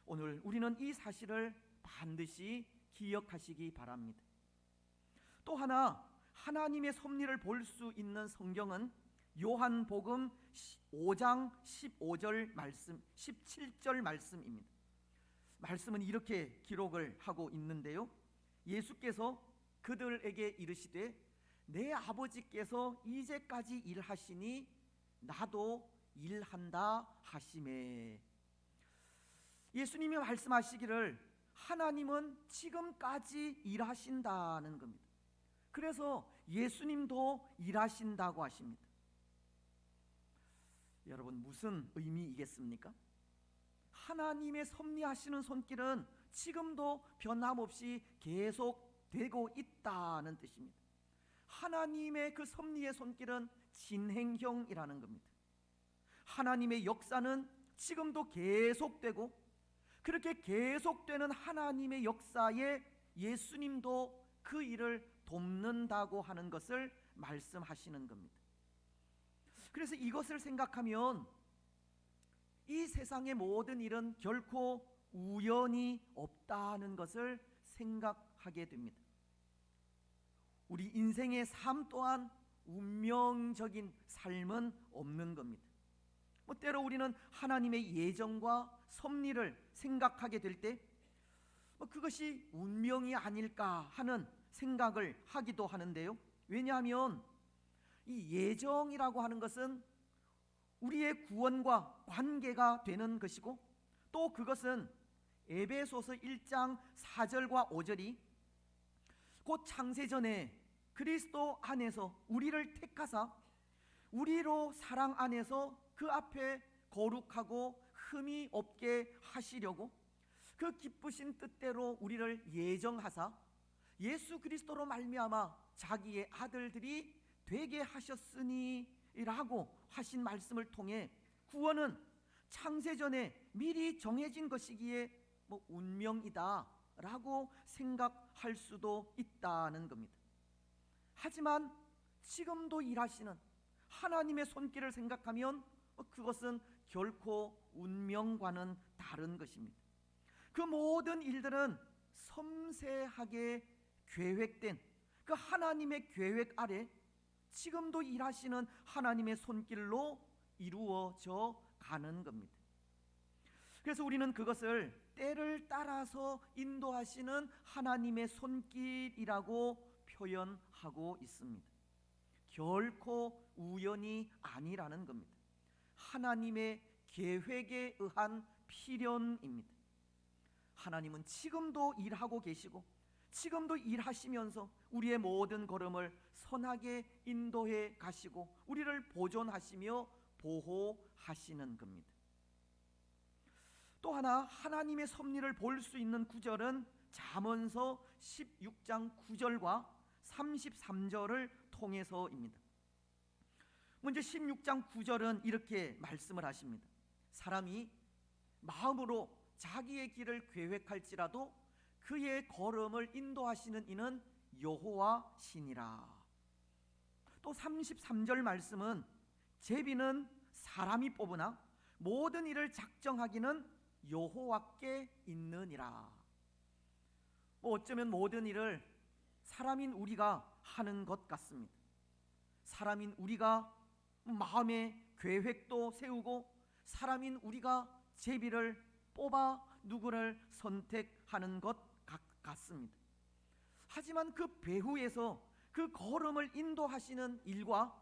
B: 오늘 우리는 이 사실을 반드시 기억하시기 바랍니다. 또 하나, 하나님의 섭리를 볼 수 있는 성경은 요한복음 5장 15절 말씀, 17절 말씀입니다. 말씀은 이렇게 기록을 하고 있는데요, 예수께서 그들에게 이르시되 내 아버지께서 이제까지 일하시니 나도 일한다 하시매. 예수님이 말씀하시기를 하나님은 지금까지 일하신다는 겁니다. 그래서 예수님도 일하신다고 하십니다. 여러분, 무슨 의미이겠습니까? 하나님의 섭리하시는 손길은 지금도 변함없이 계속되고 있다는 뜻입니다. 하나님의 그 섭리의 손길은 진행형이라는 겁니다. 하나님의 역사는 지금도 계속되고, 그렇게 계속되는 하나님의 역사에 예수님도 그 일을 돕는다고 하는 것을 말씀하시는 겁니다. 그래서 이것을 생각하면 이 세상의 모든 일은 결코 우연이 없다는 것을 생각하게 됩니다. 우리 인생의 삶 또한 운명적인 삶은 없는 겁니다. 때로 우리는 하나님의 예정과 섭리를 생각하게 될 때 그것이 운명이 아닐까 하는 생각을 하기도 하는데요, 왜냐하면 이 예정이라고 하는 것은 우리의 구원과 관계가 되는 것이고, 또 그것은 에베소서 1장 4절과 5절이 곧 창세전에 그리스도 안에서 우리를 택하사 우리로 사랑 안에서 그 앞에 거룩하고 흠이 없게 하시려고 그 기쁘신 뜻대로 우리를 예정하사 예수 그리스도로 말미암아 자기의 아들들이 되게 하셨으니 라고 하신 말씀을 통해 구원은 창세전에 미리 정해진 것이기에 운명이다 라고 생각할 수도 있다는 겁니다. 하지만 지금도 일하시는 하나님의 손길을 생각하면 그것은 결코 운명과는 다른 것입니다. 그 모든 일들은 섬세하게 계획된 그 하나님의 계획 아래 지금도 일하시는 하나님의 손길로 이루어져 가는 겁니다. 그래서 우리는 그것을 때를 따라서 인도하시는 하나님의 손길이라고 표현하고 있습니다. 결코 우연이 아니라는 겁니다. 하나님의 계획에 의한 필연입니다. 하나님은 지금도 일하고 계시고 지금도 일하시면서 우리의 모든 걸음을 선하게 인도해 가시고 우리를 보존하시며 보호하시는 겁니다. 또 하나 하나님의 섭리를 볼 수 있는 구절은 잠언서 16장 9절과 33절을 통해서입니다. 먼저 16장 9절은 이렇게 말씀을 하십니다. 사람이 마음으로 자기의 길을 계획할지라도 그의 걸음을 인도하시는 이는 여호와 신이라. 또 33절 말씀은 제비는 사람이 뽑으나 모든 일을 작정하기는 여호와께 있느니라. 어쩌면 모든 일을 사람인 우리가 하는 것 같습니다. 사람인 우리가 마음의 계획도 세우고 사람인 우리가 제비를 뽑아 누구를 선택하는 것 같습니다. 하지만 그 배후에서 그 걸음을 인도하시는 일과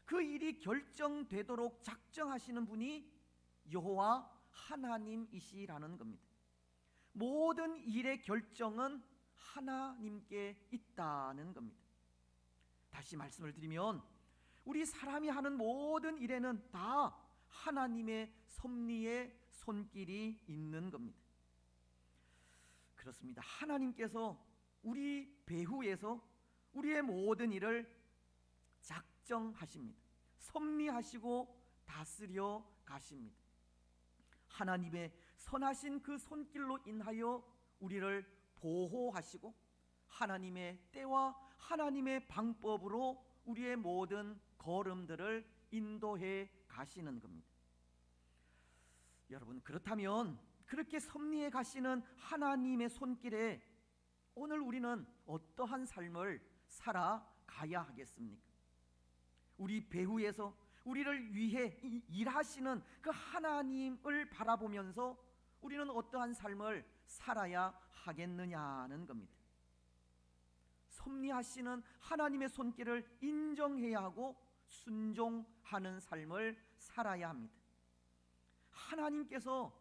B: 그 일이 결정되도록 작정하시는 분이 여호와 하나님이시라는 겁니다. 모든 일의 결정은 하나님께 있다는 겁니다. 다시 말씀을 드리면 우리 사람이 하는 모든 일에는 다 하나님의 섭리의 손길이 있는 겁니다. 그렇습니다. 하나님께서 우리 배후에서 우리의 모든 일을 작정하십니다. 섭리하시고 다스려 가십니다. 하나님의 선하신 그 손길로 인하여 우리를 보호하시고 하나님의 때와 하나님의 방법으로 우리의 모든 걸음들을 인도해 가시는 겁니다. 여러분, 그렇다면 그렇게 섭리해 가시는 하나님의 손길에 오늘 우리는 어떠한 삶을 살아가야 하겠습니까? 우리 배후에서 우리를 위해 일하시는 그 하나님을 바라보면서 우리는 어떠한 삶을 살아야 하겠느냐는 겁니다. 섭리하시는 하나님의 손길을 인정해야 하고 순종하는 삶을 살아야 합니다. 하나님께서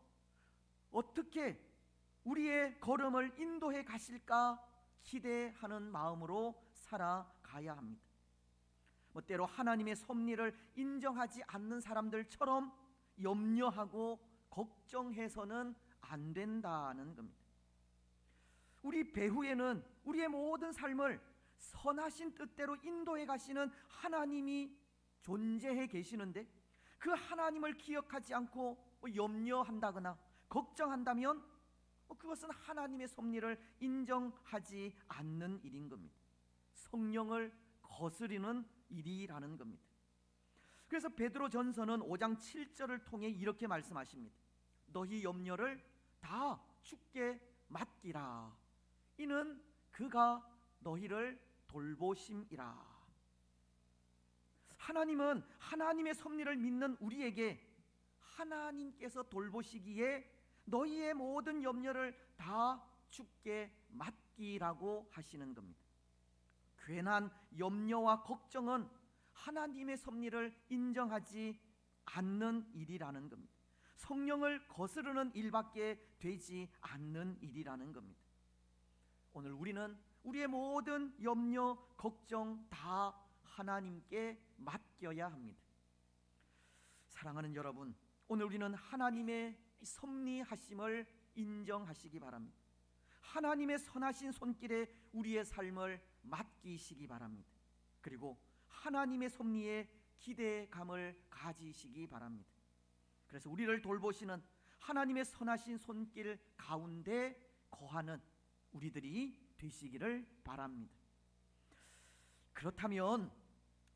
B: 어떻게 우리의 걸음을 인도해 가실까 기대하는 마음으로 살아가야 합니다. 때로 하나님의 섭리를 인정하지 않는 사람들처럼 염려하고 걱정해서는 안 된다는 겁니다. 우리 배후에는 우리의 모든 삶을 선하신 뜻대로 인도해 가시는 하나님이 존재해 계시는데 그 하나님을 기억하지 않고 염려한다거나 걱정한다면 그것은 하나님의 섭리를 인정하지 않는 일인 겁니다. 성령을 거스리는 일이라는 겁니다. 그래서 베드로전서는 5장 7절을 통해 이렇게 말씀하십니다. 너희 염려를 다 주께 맡기라. 이는 그가 너희를 돌보심이라. 하나님은 하나님의 섭리를 믿는 우리에게 하나님께서 돌보시기에 너희의 모든 염려를 다 주께 맡기라고 하시는 겁니다. 괜한 염려와 걱정은 하나님의 섭리를 인정하지 않는 일이라는 겁니다. 성령을 거스르는 일밖에 되지 않는 일이라는 겁니다. 오늘 우리는 우리의 모든 염려, 걱정 다 하나님께 맡겨야 합니다. 사랑하는 여러분, 오늘 우리는 하나님의 섭리하심을 인정하시기 바랍니다. 하나님의 선하신 손길에 우리의 삶을 맡기시기 바랍니다. 그리고 하나님의 섭리에 기대감을 가지시기 바랍니다. 그래서 우리를 돌보시는 하나님의 선하신 손길 가운데 거하는 우리들이 되시기를 바랍니다. 그렇다면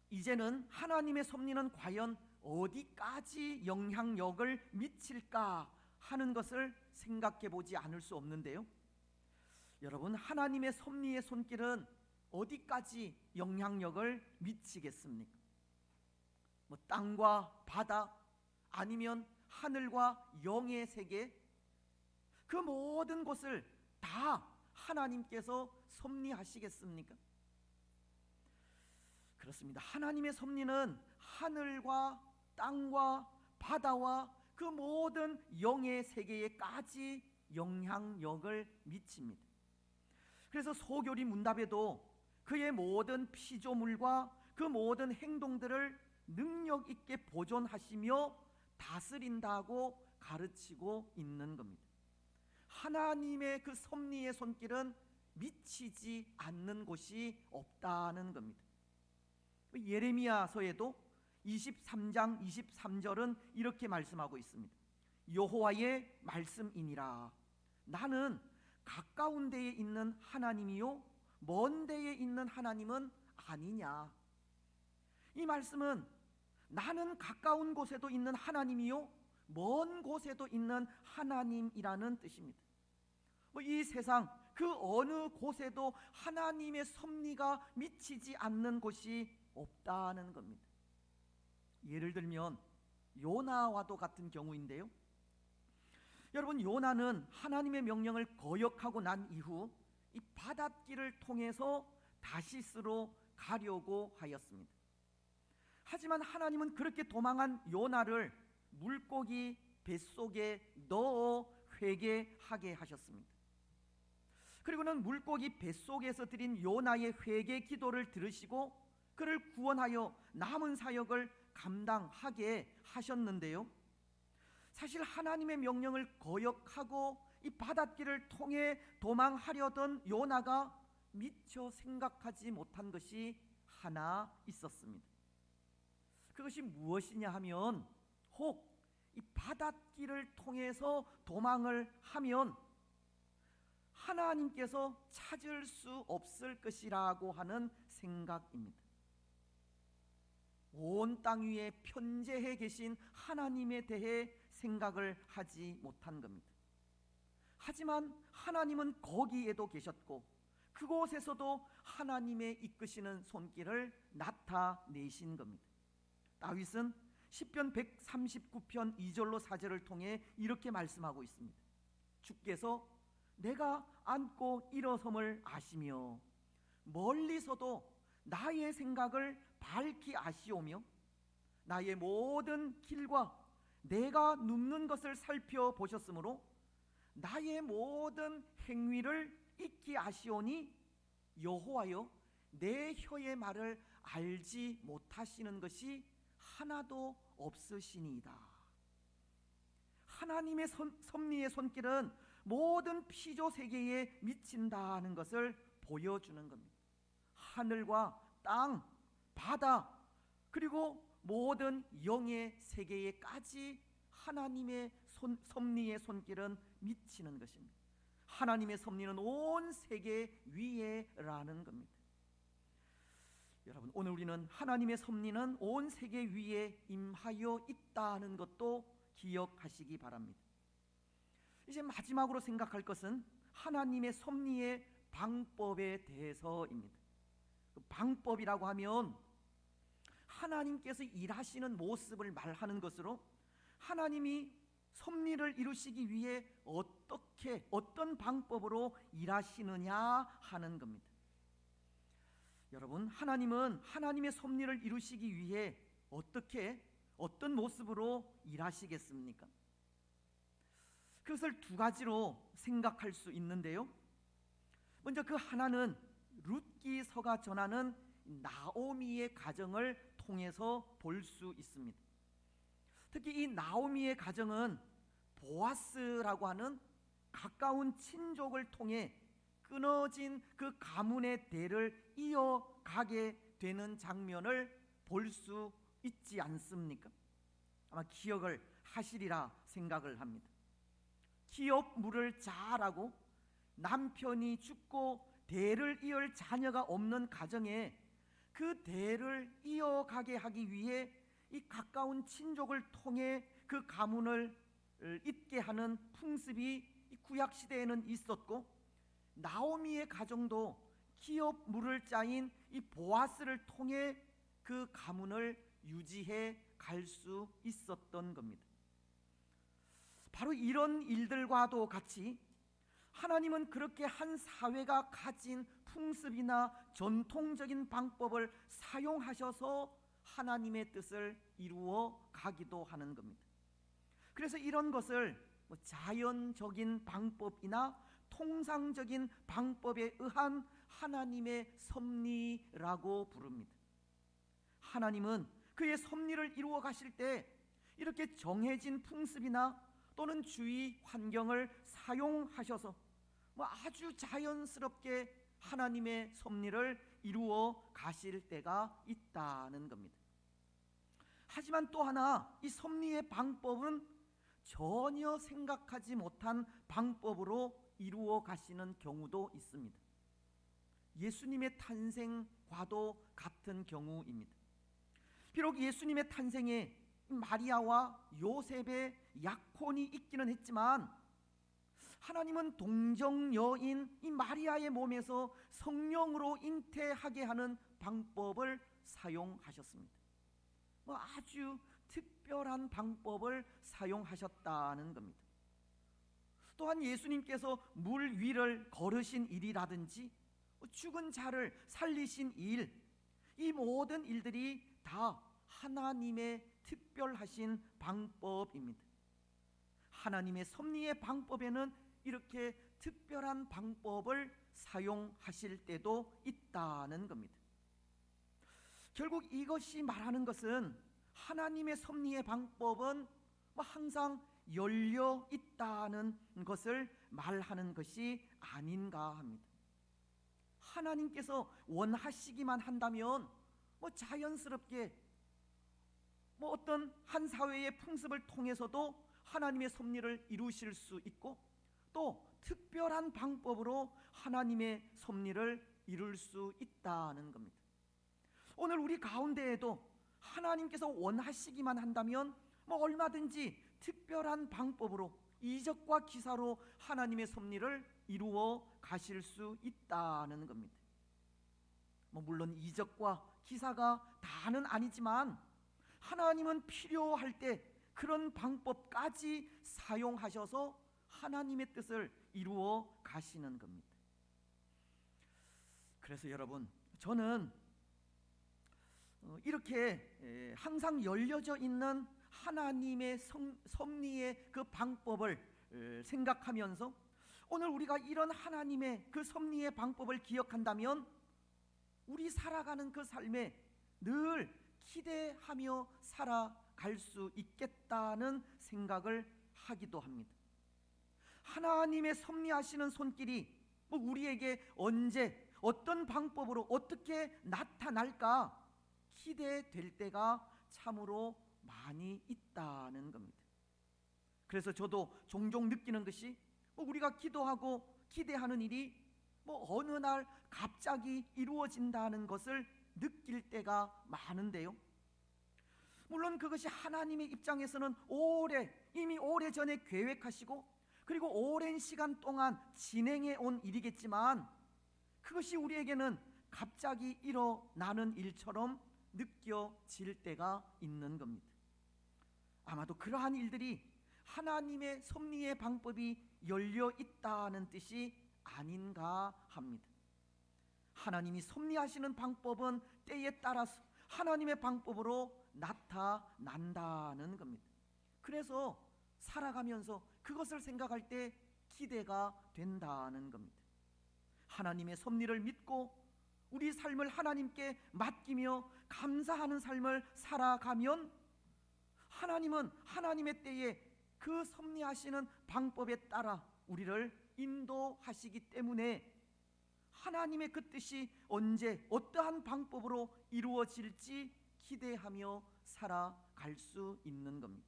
B: 이제는 하나님의 섭리는 과연 어디까지 영향력을 미칠까 하는 것을 생각해 보지 않을 수 없는데요. 여러분, 하나님의 섭리의 손길은 어디까지 영향력을 미치겠습니까? 땅과 바다 아니면 하늘과 영의 세계, 그 모든 곳을 다 하나님께서 섭리하시겠습니까? 그렇습니다. 하나님의 섭리는 하늘과 땅과 바다와 그 모든 영의 세계에까지 영향력을 미칩니다. 그래서 소교리 문답에도 그의 모든 피조물과 그 모든 행동들을 능력 있게 보존하시며 다스린다고 가르치고 있는 겁니다. 하나님의 그 섭리의 손길은 미치지 않는 곳이 없다는 겁니다. 예레미야서에도 23장 23절은 이렇게 말씀하고 있습니다. 여호와의 말씀이니라. 나는 가까운 데에 있는 하나님이요 먼 데에 있는 하나님은 아니냐. 이 말씀은 나는 가까운 곳에도 있는 하나님이요 먼 곳에도 있는 하나님이라는 뜻입니다. 이 세상 그 어느 곳에도 하나님의 섭리가 미치지 않는 곳이 없다는 겁니다. 예를 들면 요나와도 같은 경우인데요. 여러분, 요나는 하나님의 명령을 거역하고 난 이후 이 바닷길을 통해서 다시스로 가려고 하였습니다. 하지만 하나님은 그렇게 도망한 요나를 물고기 뱃속에 넣어 회개하게 하셨습니다. 그리고는 물고기 뱃속에서 드린 요나의 회개 기도를 들으시고 그를 구원하여 남은 사역을 감당하게 하셨는데요. 사실 하나님의 명령을 거역하고 이 바닷길을 통해 도망하려던 요나가 미처 생각하지 못한 것이 하나 있었습니다. 그것이 무엇이냐 하면 혹 이 바닷길을 통해서 도망을 하면 하나님께서 찾을 수 없을 것이라고 하는 생각입니다. 온 땅 위에 편재해 계신 하나님에 대해 생각을 하지 못한 겁니다. 하지만 하나님은 거기에도 계셨고 그곳에서도 하나님의 이끄시는 손길을 나타내신 겁니다. 다윗은 시편 139편 2절로 4절을 통해 이렇게 말씀하고 있습니다. 주께서 내가 앉고 일어섬을 아시며 멀리서도 나의 생각을 밝히 아시오며 나의 모든 길과 내가 눕는 것을 살펴보셨으므로 나의 모든 행위를 익히 아시오니 여호와여 내 혀의 말을 알지 못하시는 것이 하나도 없으시니이다. 하나님의 섭리의 손길은 모든 피조 세계에 미친다는 것을 보여주는 겁니다. 하늘과 땅, 바다, 그리고 모든 영의 세계에까지 하나님의 섭리의 손길은 미치는 것입니다. 하나님의 섭리는 온 세계 위에라는 겁니다. 여러분, 오늘 우리는 하나님의 섭리는 온 세계 위에 임하여 있다는 것도 기억하시기 바랍니다. 이제 마지막으로 생각할 것은 하나님의 섭리의 방법에 대해서입니다. 그 방법이라고 하면 하나님께서 일하시는 모습을 말하는 것으로 하나님이 섭리를 이루시기 위해 어떤 방법으로 일하시느냐 하는 겁니다. 여러분, 하나님은 하나님의 섭리를 이루시기 위해 어떤 모습으로 일하시겠습니까? 그것을 두 가지로 생각할 수 있는데요. 먼저 그 하나는 룻기서가 전하는 나오미의 가정을 통해서 볼 수 있습니다. 특히 이 나오미의 가정은 보아스라고 하는 가까운 친족을 통해 끊어진 그 가문의 대를 이어가게 되는 장면을 볼 수 있지 않습니까? 아마 기억을 하시리라 생각을 합니다. 기업 물을 잘하고 남편이 죽고 대를 이을 자녀가 없는 가정에 그 대를 이어가게 하기 위해 이 가까운 친족을 통해 그 가문을 잇게 하는 풍습이 구약 시대에는 있었고, 나오미의 가정도 기업 물을 짜인 이 보아스를 통해 그 가문을 유지해 갈 수 있었던 겁니다. 바로 이런 일들과도 같이 하나님은 그렇게 한 사회가 가진 풍습이나 전통적인 방법을 사용하셔서 하나님의 뜻을 이루어 가기도 하는 겁니다. 그래서 이런 것을 자연적인 방법이나 통상적인 방법에 의한 하나님의 섭리라고 부릅니다. 하나님은 그의 섭리를 이루어 가실 때 이렇게 정해진 풍습이나 또는 주위 환경을 사용하셔서 아주 자연스럽게 하나님의 섭리를 이루어 가실 때가 있다는 겁니다. 하지만 또 하나, 이 섭리의 방법은 전혀 생각하지 못한 방법으로 이루어 가시는 경우도 있습니다. 예수님의 탄생과도 같은 경우입니다. 비록 예수님의 탄생에 마리아와 요셉의 약혼이 있기는 했지만 하나님은 동정여인 이 마리아의 몸에서 성령으로 잉태하게 하는 방법을 사용하셨습니다. 아주 특별한 방법을 사용하셨다는 겁니다. 또한 예수님께서 물 위를 걸으신 일이라든지 죽은 자를 살리신 일, 이 모든 일들이 다 하나님의 특별하신 방법입니다. 하나님의 섭리의 방법에는 이렇게 특별한 방법을 사용하실 때도 있다는 겁니다. 결국 이것이 말하는 것은 하나님의 섭리의 방법은 항상 열려 있다는 것을 말하는 것이 아닌가 합니다. 하나님께서 원하시기만 한다면 자연스럽게 어떤 한 사회의 풍습을 통해서도 하나님의 섭리를 이루실 수 있고, 또 특별한 방법으로 하나님의 섭리를 이룰 수 있다는 겁니다. 오늘 우리 가운데에도 하나님께서 원하시기만 한다면 얼마든지 특별한 방법으로 이적과 기사로 하나님의 섭리를 이루어 가실 수 있다는 겁니다. 물론 이적과 기사가 다는 아니지만 하나님은 필요할 때 그런 방법까지 사용하셔서 하나님의 뜻을 이루어 가시는 겁니다. 그래서 여러분, 저는 이렇게 항상 열려져 있는 하나님의 섭리의 그 방법을 생각하면서 오늘 우리가 이런 하나님의 그 섭리의 방법을 기억한다면 우리 살아가는 그 삶에 늘 기대하며 살아갈 수 있겠다는 생각을 하기도 합니다. 하나님의 섭리하시는 손길이 우리에게 언제 어떤 방법으로 어떻게 나타날까 기대될 때가 참으로 많이 있다는 겁니다. 그래서 저도 종종 느끼는 것이 우리가 기도하고 기대하는 일이 어느 날 갑자기 이루어진다는 것을 느낄 때가 많은데요. 물론 그것이 하나님의 입장에서는 이미 오래전에 계획하시고 그리고 오랜 시간 동안 진행해 온 일이겠지만 그것이 우리에게는 갑자기 일어나는 일처럼 느껴질 때가 있는 겁니다. 아마도 그러한 일들이 하나님의 섭리의 방법이 열려 있다는 뜻이 아닌가 합니다. 하나님이 섭리하시는 방법은 때에 따라서 하나님의 방법으로 나타난다는 겁니다. 그래서 살아가면서 그것을 생각할 때 기대가 된다는 겁니다. 하나님의 섭리를 믿고 우리 삶을 하나님께 맡기며 감사하는 삶을 살아가면 하나님은 하나님의 때에 그 섭리하시는 방법에 따라 우리를 인도하시기 때문에 하나님의 그 뜻이 언제 어떠한 방법으로 이루어질지 기대하며 살아갈 수 있는 겁니다.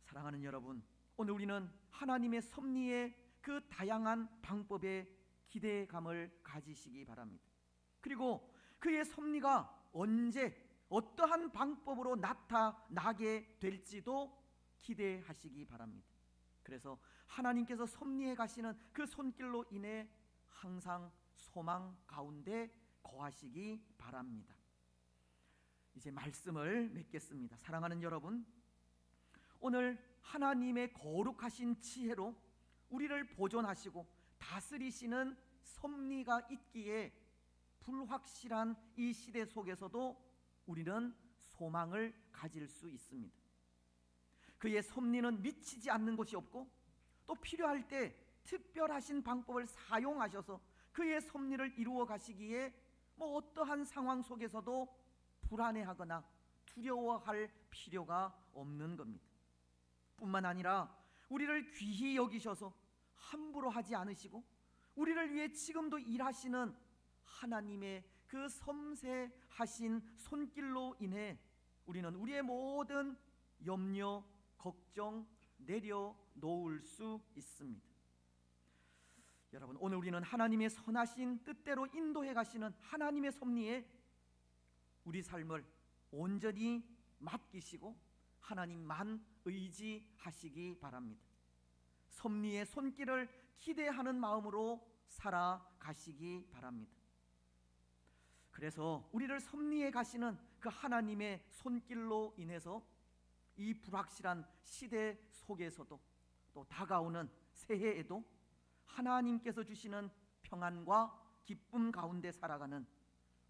B: 사랑하는 여러분, 오늘 우리는 하나님의 섭리의 그 다양한 방법에 기대감을 가지시기 바랍니다. 그리고 그의 섭리가 언제 어떠한 방법으로 나타나게 될지도 기대하시기 바랍니다. 그래서 하나님께서 섭리해 가시는 그 손길로 인해 항상 소망 가운데 거하시기 바랍니다. 이제 말씀을 맺겠습니다. 사랑하는 여러분, 오늘 하나님의 거룩하신 지혜로 우리를 보존하시고 다스리시는 섭리가 있기에 불확실한 이 시대 속에서도 우리는 소망을 가질 수 있습니다. 그의 섭리는 미치지 않는 것이 없고 또 필요할 때 특별하신 방법을 사용하셔서 그의 섭리를 이루어 가시기에 어떠한 상황 속에서도 불안해하거나 두려워할 필요가 없는 겁니다. 뿐만 아니라 우리를 귀히 여기셔서 함부로 하지 않으시고 우리를 위해 지금도 일하시는 하나님의 그 섬세하신 손길로 인해 우리는 우리의 모든 염려, 걱정 내려놓을 수 있습니다. 여러분, 오늘 우리는 하나님의 선하신 뜻대로 인도해 가시는 하나님의 섭리에 우리 삶을 온전히 맡기시고 하나님만 의지하시기 바랍니다. 섭리의 손길을 기대하는 마음으로 살아가시기 바랍니다. 그래서 우리를 섭리해 가시는 그 하나님의 손길로 인해서 이 불확실한 시대 속에서도 또 다가오는 새해에도 하나님께서 주시는 평안과 기쁨 가운데 살아가는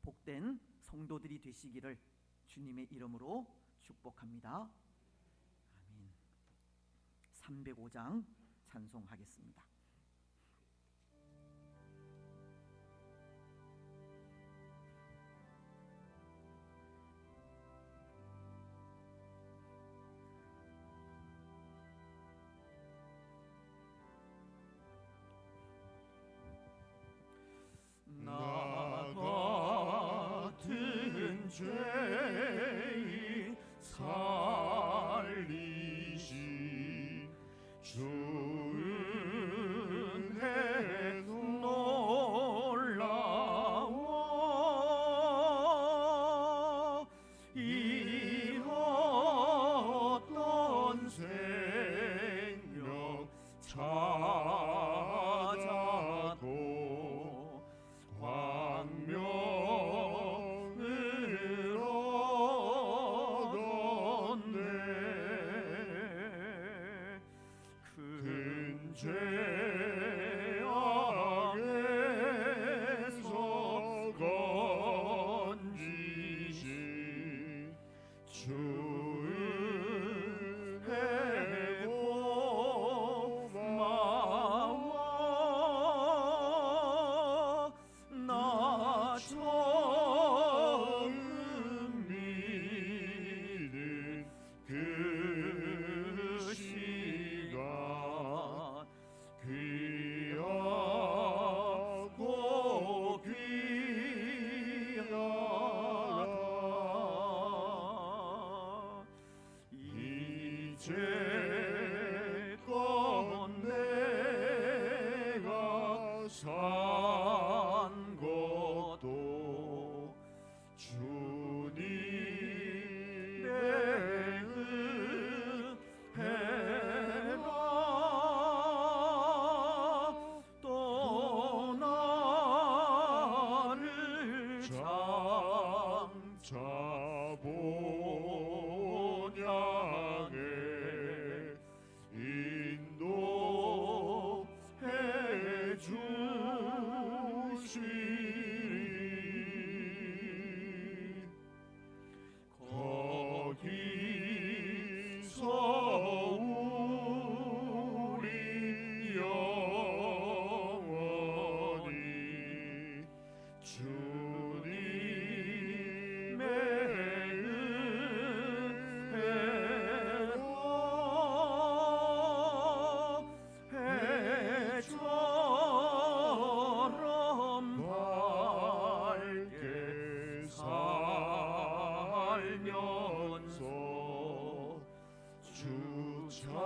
B: 복된 성도들이 되시기를 주님의 이름으로 축복합니다. 아멘. 305장 찬송하겠습니다.
D: 나 같은 죄인 살리시 주은 해 놀라워 이 어떤 생명 찾아고 광명을 얻었네 큰 죄악에서 건지신 주의 고마워 나 처음 믿은 그 시간 귀하고 귀하다 이제껏 내가 산 것도 주님의 은혜라 또 나를 장차 본향에 인도해 주시리 거기서 우리 영원히 주님의 은혜로 해처럼 밝게 살면서 주 찬양하리라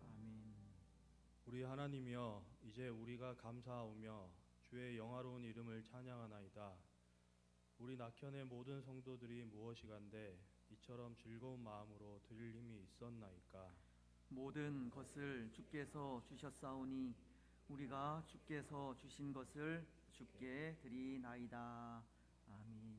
D: 아멘.
F: 우리 하나님이여, 이제 우리가 감사하오며 주의 영화로운 이름을 찬양하나이다. 우리 낙현의 모든 성도들이 무엇이간데 이처럼 즐거운 마음으로 드릴 힘이 있었나이까.
B: 모든 것을 주께서 주셨사오니 우리가 주께서 주신 것을 주께 드리나이다. 아멘.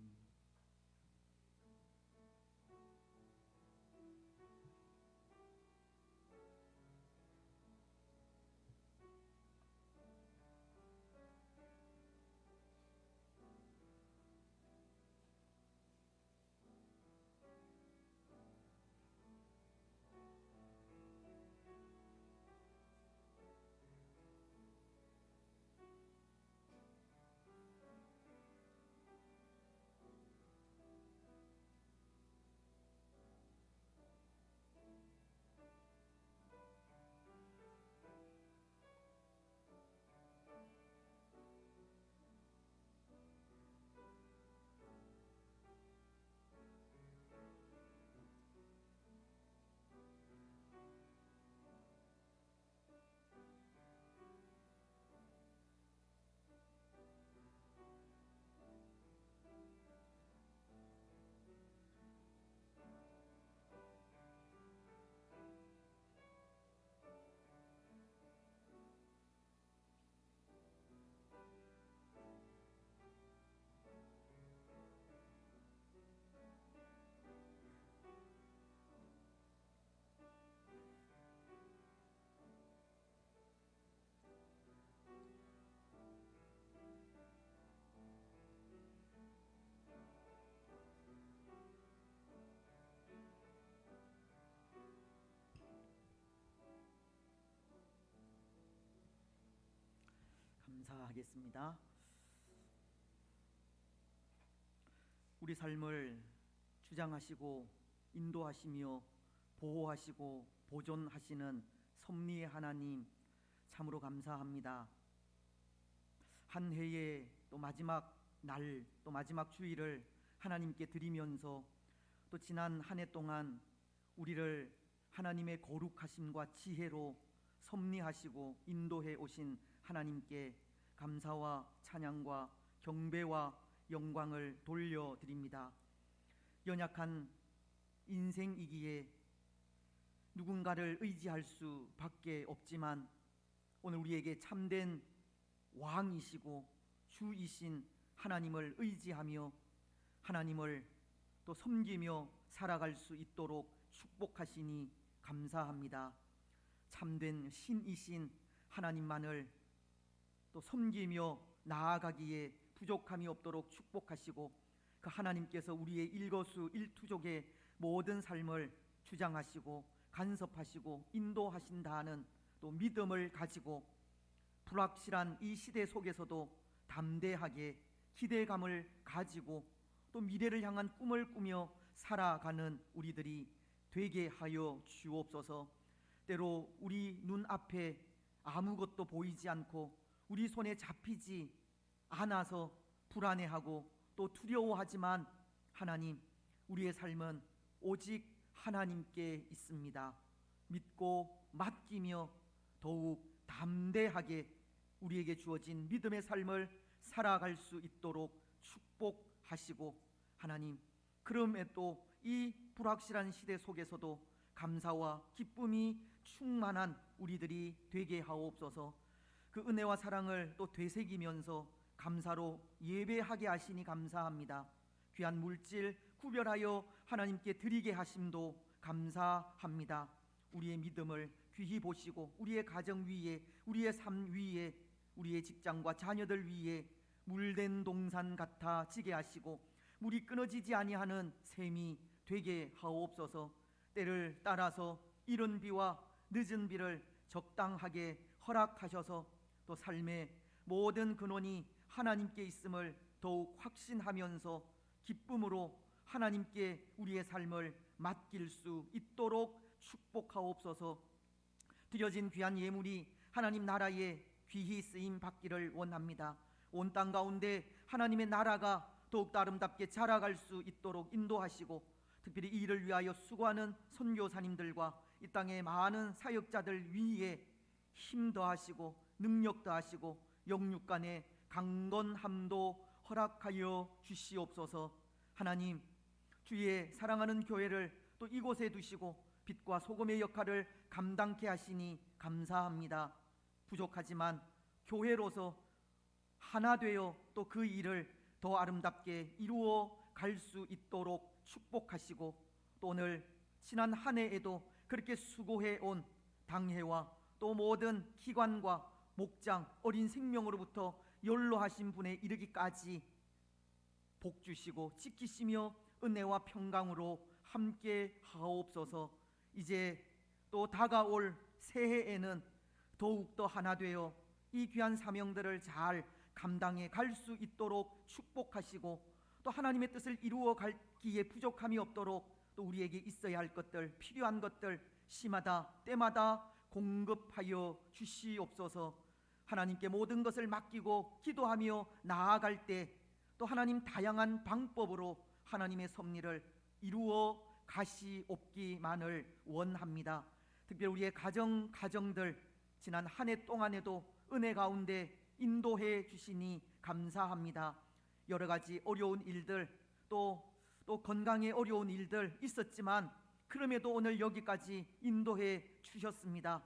B: 감사하겠습니다. 우리 삶을 주장하시고 인도하시며 보호하시고 보존하시는 섭리의 하나님, 참으로 감사합니다. 한 해의 또 마지막 날, 또 마지막 주일을 하나님께 드리면서 또 지난 한 해 동안 우리를 하나님의 거룩하심과 지혜로 섭리하시고 인도해 오신 하나님께 감사와 찬양과 경배와 영광을 돌려드립니다. 연약한 인생이기에 누군가를 의지할 수밖에 없지만 오늘 우리에게 참된 왕이시고 주이신 하나님을 의지하며 하나님을 또 섬기며 살아갈 수 있도록 축복하시니 감사합니다. 참된 신이신 하나님만을 또 섬기며 나아가기에 부족함이 없도록 축복하시고 그 하나님께서 우리의 일거수일투족의 모든 삶을 주장하시고 간섭하시고 인도하신다는 또 믿음을 가지고 불확실한 이 시대 속에서도 담대하게 기대감을 가지고 또 미래를 향한 꿈을 꾸며 살아가는 우리들이 되게 하여 주옵소서. 때로 우리 눈앞에 아무것도 보이지 않고 우리 손에 잡히지 않아서 불안해하고 또 두려워하지만 하나님, 우리의 삶은 오직 하나님께 있습니다. 믿고 맡기며 더욱 담대하게 우리에게 주어진 믿음의 삶을 살아갈 수 있도록 축복하시고 하나님, 그럼에도 이 불확실한 시대 속에서도 감사와 기쁨이 충만한 우리들이 되게 하옵소서. 그 은혜와 사랑을 또 되새기면서 감사로 예배하게 하시니 감사합니다. 귀한 물질 구별하여 하나님께 드리게 하심도 감사합니다. 우리의 믿음을 귀히 보시고 우리의 가정 위에, 우리의 삶 위에, 우리의 직장과 자녀들 위에 물된 동산 같아 지게 하시고 물이 끊어지지 아니하는 샘이 되게 하옵소서. 때를 따라서 이른 비와 늦은 비를 적당하게 허락하셔서 또 삶의 모든 근원이 하나님께 있음을 더욱 확신하면서 기쁨으로 하나님께 우리의 삶을 맡길 수 있도록 축복하옵소서. 드려진 귀한 예물이 하나님 나라에 귀히 쓰임 받기를 원합니다. 온 땅 가운데 하나님의 나라가 더욱 아름답게 자라갈 수 있도록 인도하시고 특별히 이 일을 위하여 수고하는 선교사님들과 이 땅의 많은 사역자들 위에 힘 더하시고 능력 더하시고 영육간의 강건함도 허락하여 주시옵소서. 하나님, 주의 사랑하는 교회를 또 이곳에 두시고 빛과 소금의 역할을 감당케 하시니 감사합니다. 부족하지만 교회로서 하나 되어 또 그 일을 더 아름답게 이루어 갈 수 있도록 축복하시고 또 오늘 지난 한 해에도 그렇게 수고해 온 당회와 또 모든 기관과 목장, 어린 생명으로부터 연로하신 분에 이르기까지 복 주시고 지키시며 은혜와 평강으로 함께 하옵소서. 이제 또 다가올 새해에는 더욱더 하나 되어 이 귀한 사명들을 잘 감당해 갈 수 있도록 축복하시고 또 하나님의 뜻을 이루어 갈기에 부족함이 없도록 또 우리에게 있어야 할 것들, 필요한 것들 시마다 때마다 공급하여 주시옵소서. 하나님께 모든 것을 맡기고 기도하며 나아갈 때 또 하나님 다양한 방법으로 하나님의 섭리를 이루어 가시옵기만을 원합니다. 특별히 우리의 가정들 지난 한 해 동안에도 은혜 가운데 인도해 주시니 감사합니다. 여러 가지 어려운 일들 또 건강에 어려운 일들 있었지만 그럼에도 오늘 여기까지 인도해 주셨습니다.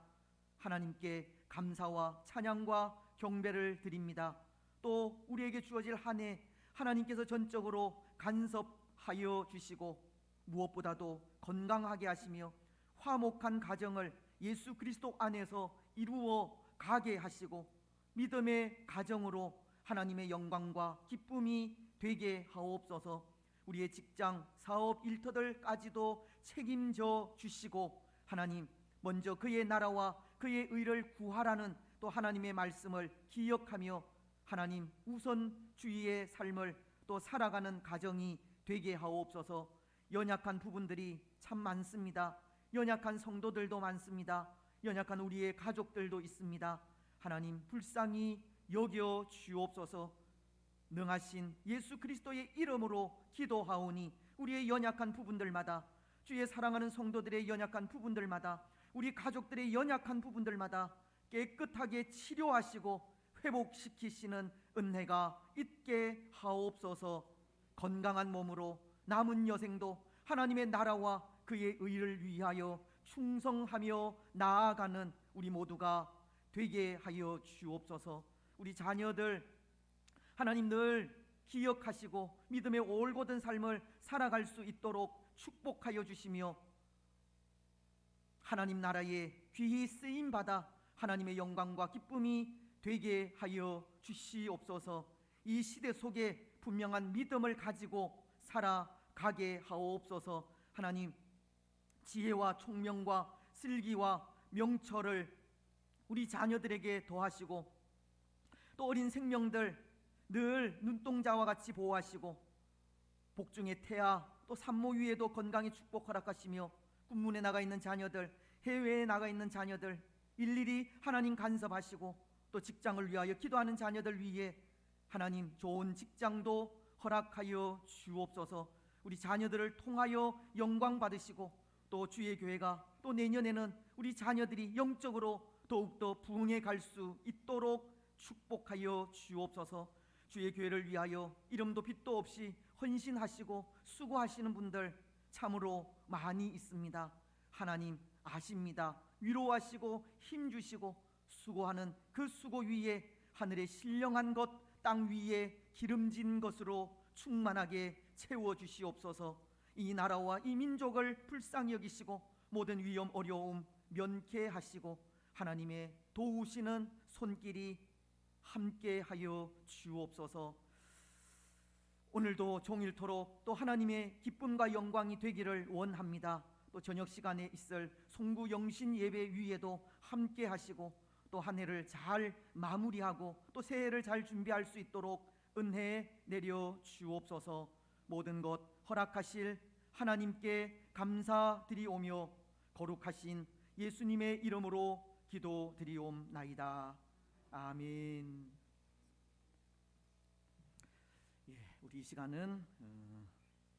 B: 하나님께 감사와 찬양과 경배를 드립니다. 또 우리에게 주어질 한 해 하나님께서 전적으로 간섭하여 주시고 무엇보다도 건강하게 하시며 화목한 가정을 예수 그리스도 안에서 이루어 가게 하시고 믿음의 가정으로 하나님의 영광과 기쁨이 되게 하옵소서. 우리의 직장, 사업, 일터들까지도 책임져 주시고 하나님, 먼저 그의 나라와 그의 의를 구하라는 또 하나님의 말씀을 기억하며 하나님 우선주의의 삶을 또 살아가는 가정이 되게 하옵소서. 연약한 부분들이 참 많습니다. 연약한 성도들도 많습니다. 연약한 우리의 가족들도 있습니다. 하나님 불쌍히 여겨 주옵소서. 능하신 예수 그리스도의 이름으로 기도하오니 우리의 연약한 부분들마다, 주의 사랑하는 성도들의 연약한 부분들마다, 우리 가족들의 연약한 부분들마다 깨끗하게 치료하시고 회복시키시는 은혜가 있게 하옵소서. 건강한 몸으로 남은 여생도 하나님의 나라와 그의 의를 위하여 충성하며 나아가는 우리 모두가 되게 하여 주옵소서. 우리 자녀들 하나님 늘 기억하시고 믿음의 올곧은 삶을 살아갈 수 있도록 축복하여 주시며 하나님 나라에 귀히 쓰임 받아 하나님의 영광과 기쁨이 되게 하여 주시옵소서. 이 시대 속에 분명한 믿음을 가지고 살아가게 하옵소서. 하나님 지혜와 총명과 슬기와 명철을 우리 자녀들에게 더하시고 또 어린 생명들 늘 눈동자와 같이 보호하시고 복중의 태아 또 산모 위에도 건강의 축복 허락하시며 군문에 나가 있는 자녀들, 해외에 나가 있는 자녀들 일일이 하나님 간섭하시고 또 직장을 위하여 기도하는 자녀들 위해 하나님 좋은 직장도 허락하여 주옵소서. 우리 자녀들을 통하여 영광 받으시고 또 주의 교회가 또 내년에는 우리 자녀들이 영적으로 더욱더 부흥해 갈 수 있도록 축복하여 주옵소서. 주의 교회를 위하여 이름도 빛도 없이 헌신하시고 수고하시는 분들 참으로 많이 있습니다. 하나님 아십니다. 위로하시고 힘주시고 수고하는 그 수고 위에 하늘의 신령한 것 땅 위에 기름진 것으로 충만하게 채워주시옵소서. 이 나라와 이 민족을 불쌍히 여기시고 모든 위험 어려움 면케하시고 하나님의 도우시는 손길이 함께하여 주옵소서. 오늘도 종일토록 또 하나님의 기쁨과 영광이 되기를 원합니다. 또 저녁 시간에 있을 송구 영신 예배 위에도 함께하시고 또 한 해를 잘 마무리하고 또 새해를 잘 준비할 수 있도록 은혜 내려 주옵소서. 모든 것 허락하실 하나님께 감사드리오며 거룩하신 예수님의 이름으로 기도드리옵나이다. 아멘. 우리 이 시간은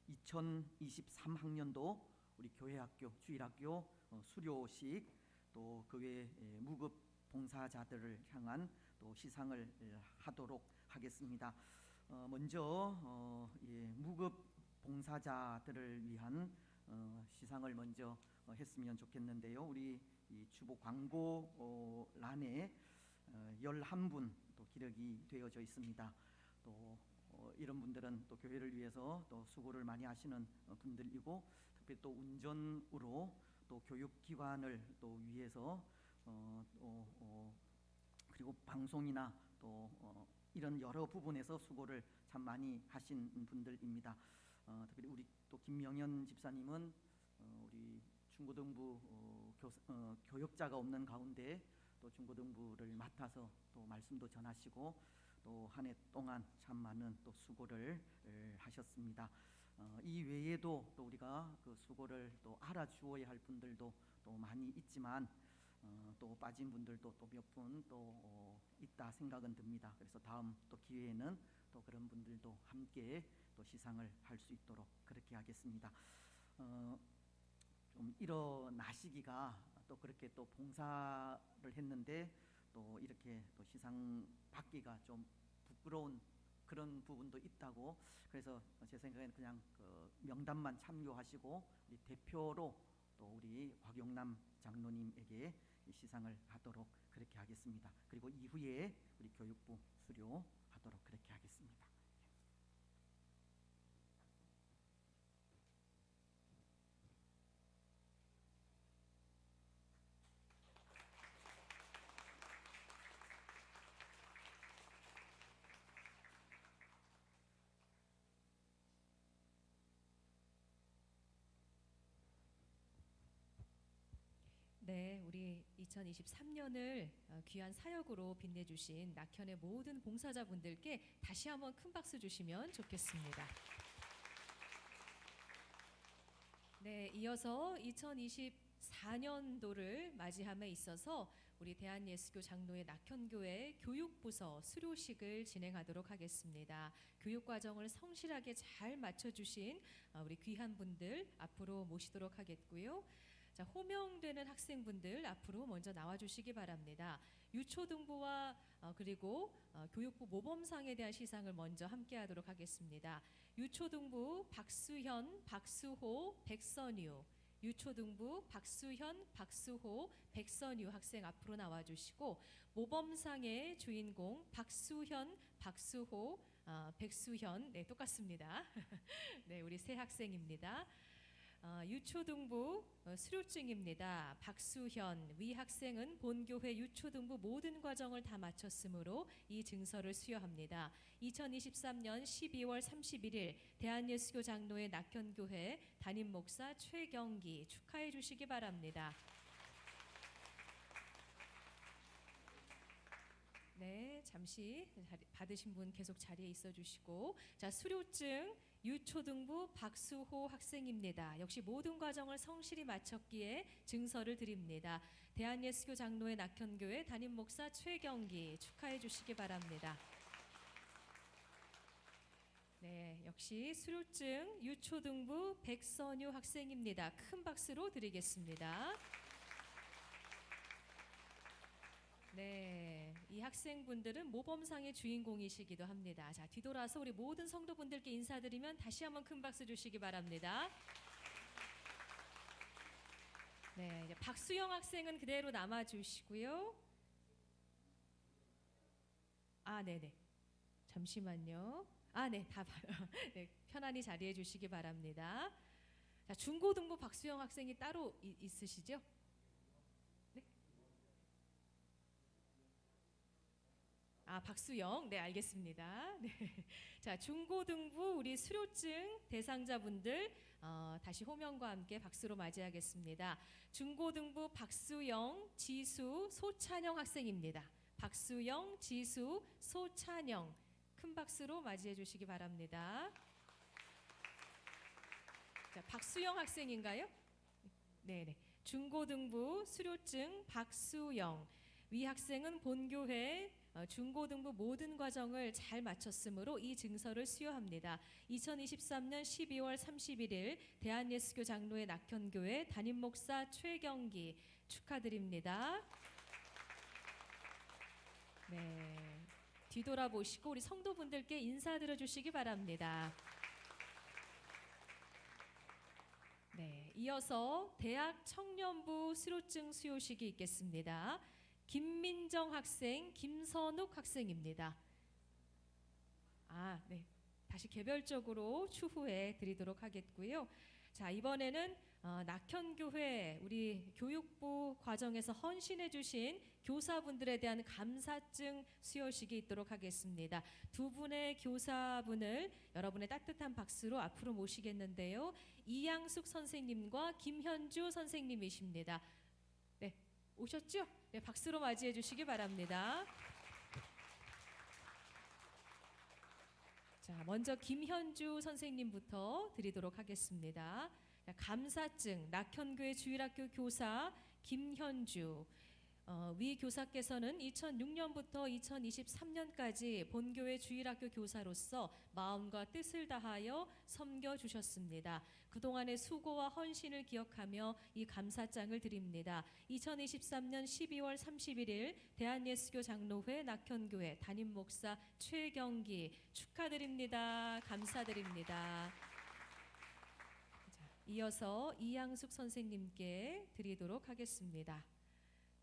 B: 2023학년도 우리 교회학교 주일학교 수료식 또 그 외 무급 봉사자들을 향한 또 시상을 하도록 하겠습니다. 먼저 무급 봉사자들을 위한 시상을 먼저 했으면 좋겠는데요. 우리 이 주보 광고란에 11분 또 기록이 되어져 있습니다. 또 이런 분들은 또 교회를 위해서 또 수고를 많이 하시는 분들이고 특히 또 운전으로 또 교육기관을 또 위해서 그리고 방송이나 또 이런 여러 부분에서 수고를 참 많이 하신 분들입니다. 특히 우리 또 김명현 집사님은 우리 중고등부 교역자가 없는 가운데 또 중고등부를 맡아서 또 말씀도 전하시고 또 한 해 동안 참 많은 또 수고를 하셨습니다. 이 외에도 또 우리가 그 수고를 또 알아주어야 할 분들도 또 많이 있지만 또 빠진 분들도 또 몇 분 또 있다 생각은 듭니다. 그래서 다음 또 기회에는 또 그런 분들도 함께 또 시상을 할 수 있도록 그렇게 하겠습니다. 좀 일어나시기가 또 그렇게 또 봉사를 했는데 또 이렇게 또 시상 받기가 좀 부끄러운 그런 부분도 있다고, 그래서 제 생각에는 그냥 그 명단만 참여하시고 우리 대표로 또 우리 곽용남 장로님에게 시상을 하도록 그렇게 하겠습니다. 그리고 이후에 우리 교육부 수료하도록 그렇게 하겠습니다.
E: 네, 우리 2023년을 귀한 사역으로 빛내주신 낙현의 모든 봉사자분들께 다시 한번 큰 박수 주시면 좋겠습니다. 네, 이어서 2024년도를 맞이함에 있어서 우리 대한예수교 장로회 낙현교회 교육부서 수료식을 진행하도록 하겠습니다. 교육과정을 성실하게 잘 맞춰주신 우리 귀한 분들 앞으로 모시도록 하겠고요. 자, 호명되는 학생분들 앞으로 먼저 나와주시기 바랍니다. 유초등부와 그리고 교육부 모범상에 대한 시상을 먼저 함께하도록 하겠습니다. 유초등부 박수현, 박수호, 백선유, 유초등부 박수현, 박수호, 백선유 학생 앞으로 나와주시고 모범상의 주인공 박수현, 박수호, 백수현, 네 똑같습니다. 네, 우리 세 학생입니다. 유초등부 수료증입니다. 박수현 위 학생은 본교회 유초등부 모든 과정을 다 마쳤으므로 이 증서를 수여합니다. 2023년 12월 31일 대한예수교 장로회 낙현교회 담임 목사 최경기 축하해 주시기 바랍니다. 네, 잠시 받으신 분 계속 자리에 있어 주시고, 자, 수료증 유초등부 박수호 학생입니다. 역시 모든 과정을 성실히 마쳤기에 증서를 드립니다. 대한예수교 장로회 낙현교회 담임 목사 최경기 축하해 주시기 바랍니다. 네, 역시 수료증 유초등부 백선유 학생입니다. 큰 박수로 드리겠습니다. 네, 이 학생분들은 모범상의 주인공이시기도 합니다. 자, 뒤돌아서 우리 모든 성도분들께 인사드리면 다시 한번 큰 박수 주시기 바랍니다. 네, 이제 박수영 학생은 그대로 남아주시고요. 네네. 잠시만요. 네, 네, 편안히 자리해 주시기 바랍니다. 자, 중고등부 박수영 학생이 따로 있으시죠? 박수영, 네, 알겠습니다. 네. 자, 중고등부 우리 수료증 대상자분들 다시 호명과 함께 박수로 맞이하겠습니다. 중고등부 박수영, 지수, 소찬영 학생입니다. 박수영, 지수, 소찬영 큰 박수로 맞이해 주시기 바랍니다. 자, 박수영 학생인가요? 네네. 중고등부 수료증 박수영 위 학생은 본교회 중고등부 모든 과정을 잘 마쳤으므로 이 증서를 수여합니다. 2023년 12월 31일 대한예수교 장로회 낙현교회 담임 목사 최경기 축하드립니다. 네, 뒤돌아보시고 우리 성도분들께 인사드려 주시기 바랍니다. 네, 이어서 대학 청년부 수료증 수요식이 있겠습니다. 김민정 학생, 김선욱 학생입니다. 네, 다시 개별적으로 추후에 드리도록 하겠고요. 자, 이번에는 낙현교회 우리 교육부 과정에서 헌신해 주신 교사분들에 대한 감사증 수여식이 있도록 하겠습니다. 두 분의 교사분을 여러분의 따뜻한 박수로 앞으로 모시겠는데요. 이양숙 선생님과 김현주 선생님이십니다. 네, 오셨죠? 네, 박수로 맞이해 주시기 바랍니다. 자, 먼저 김현주 선생님부터 드리도록 하겠습니다. 자, 감사증 낙현교회 주일학교 교사 김현주 위 교사께서는 2006년부터 2023년까지 본교회 주일학교 교사로서 마음과 뜻을 다하여 섬겨주셨습니다. 그동안의 수고와 헌신을 기억하며 이 감사장을 드립니다. 2023년 12월 31일 대한예수교 장로회 낙현교회 담임 목사 최경기 축하드립니다. 감사드립니다. 자, 이어서 이양숙 선생님께 드리도록 하겠습니다.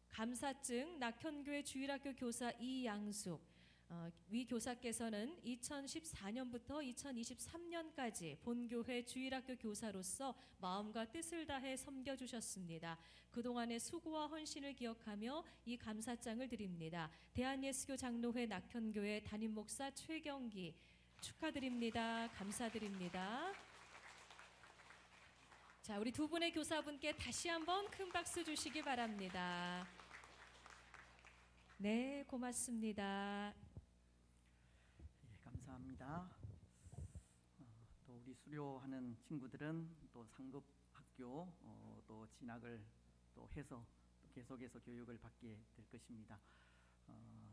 E: 감사증 낙현교회 주일학교 교사 이양숙 위 교사께서는 2014년부터 2023년까지 본교회 주일학교 교사로서 마음과 뜻을 다해 섬겨주셨습니다. 그동안의 수고와 헌신을 기억하며 이 감사장을 드립니다. 대한예수교 장로회 낙현교회 담임 목사 최경기 축하드립니다. 감사드립니다. 자, 우리 두 분의 교사분께 다시 한번 큰 박수 주시기 바랍니다. 네, 고맙습니다.
B: 예, 감사합니다. 또 우리 수료하는 친구들은 또 상급 학교 또 진학을 또 해서 또 계속해서 교육을 받게 될 것입니다.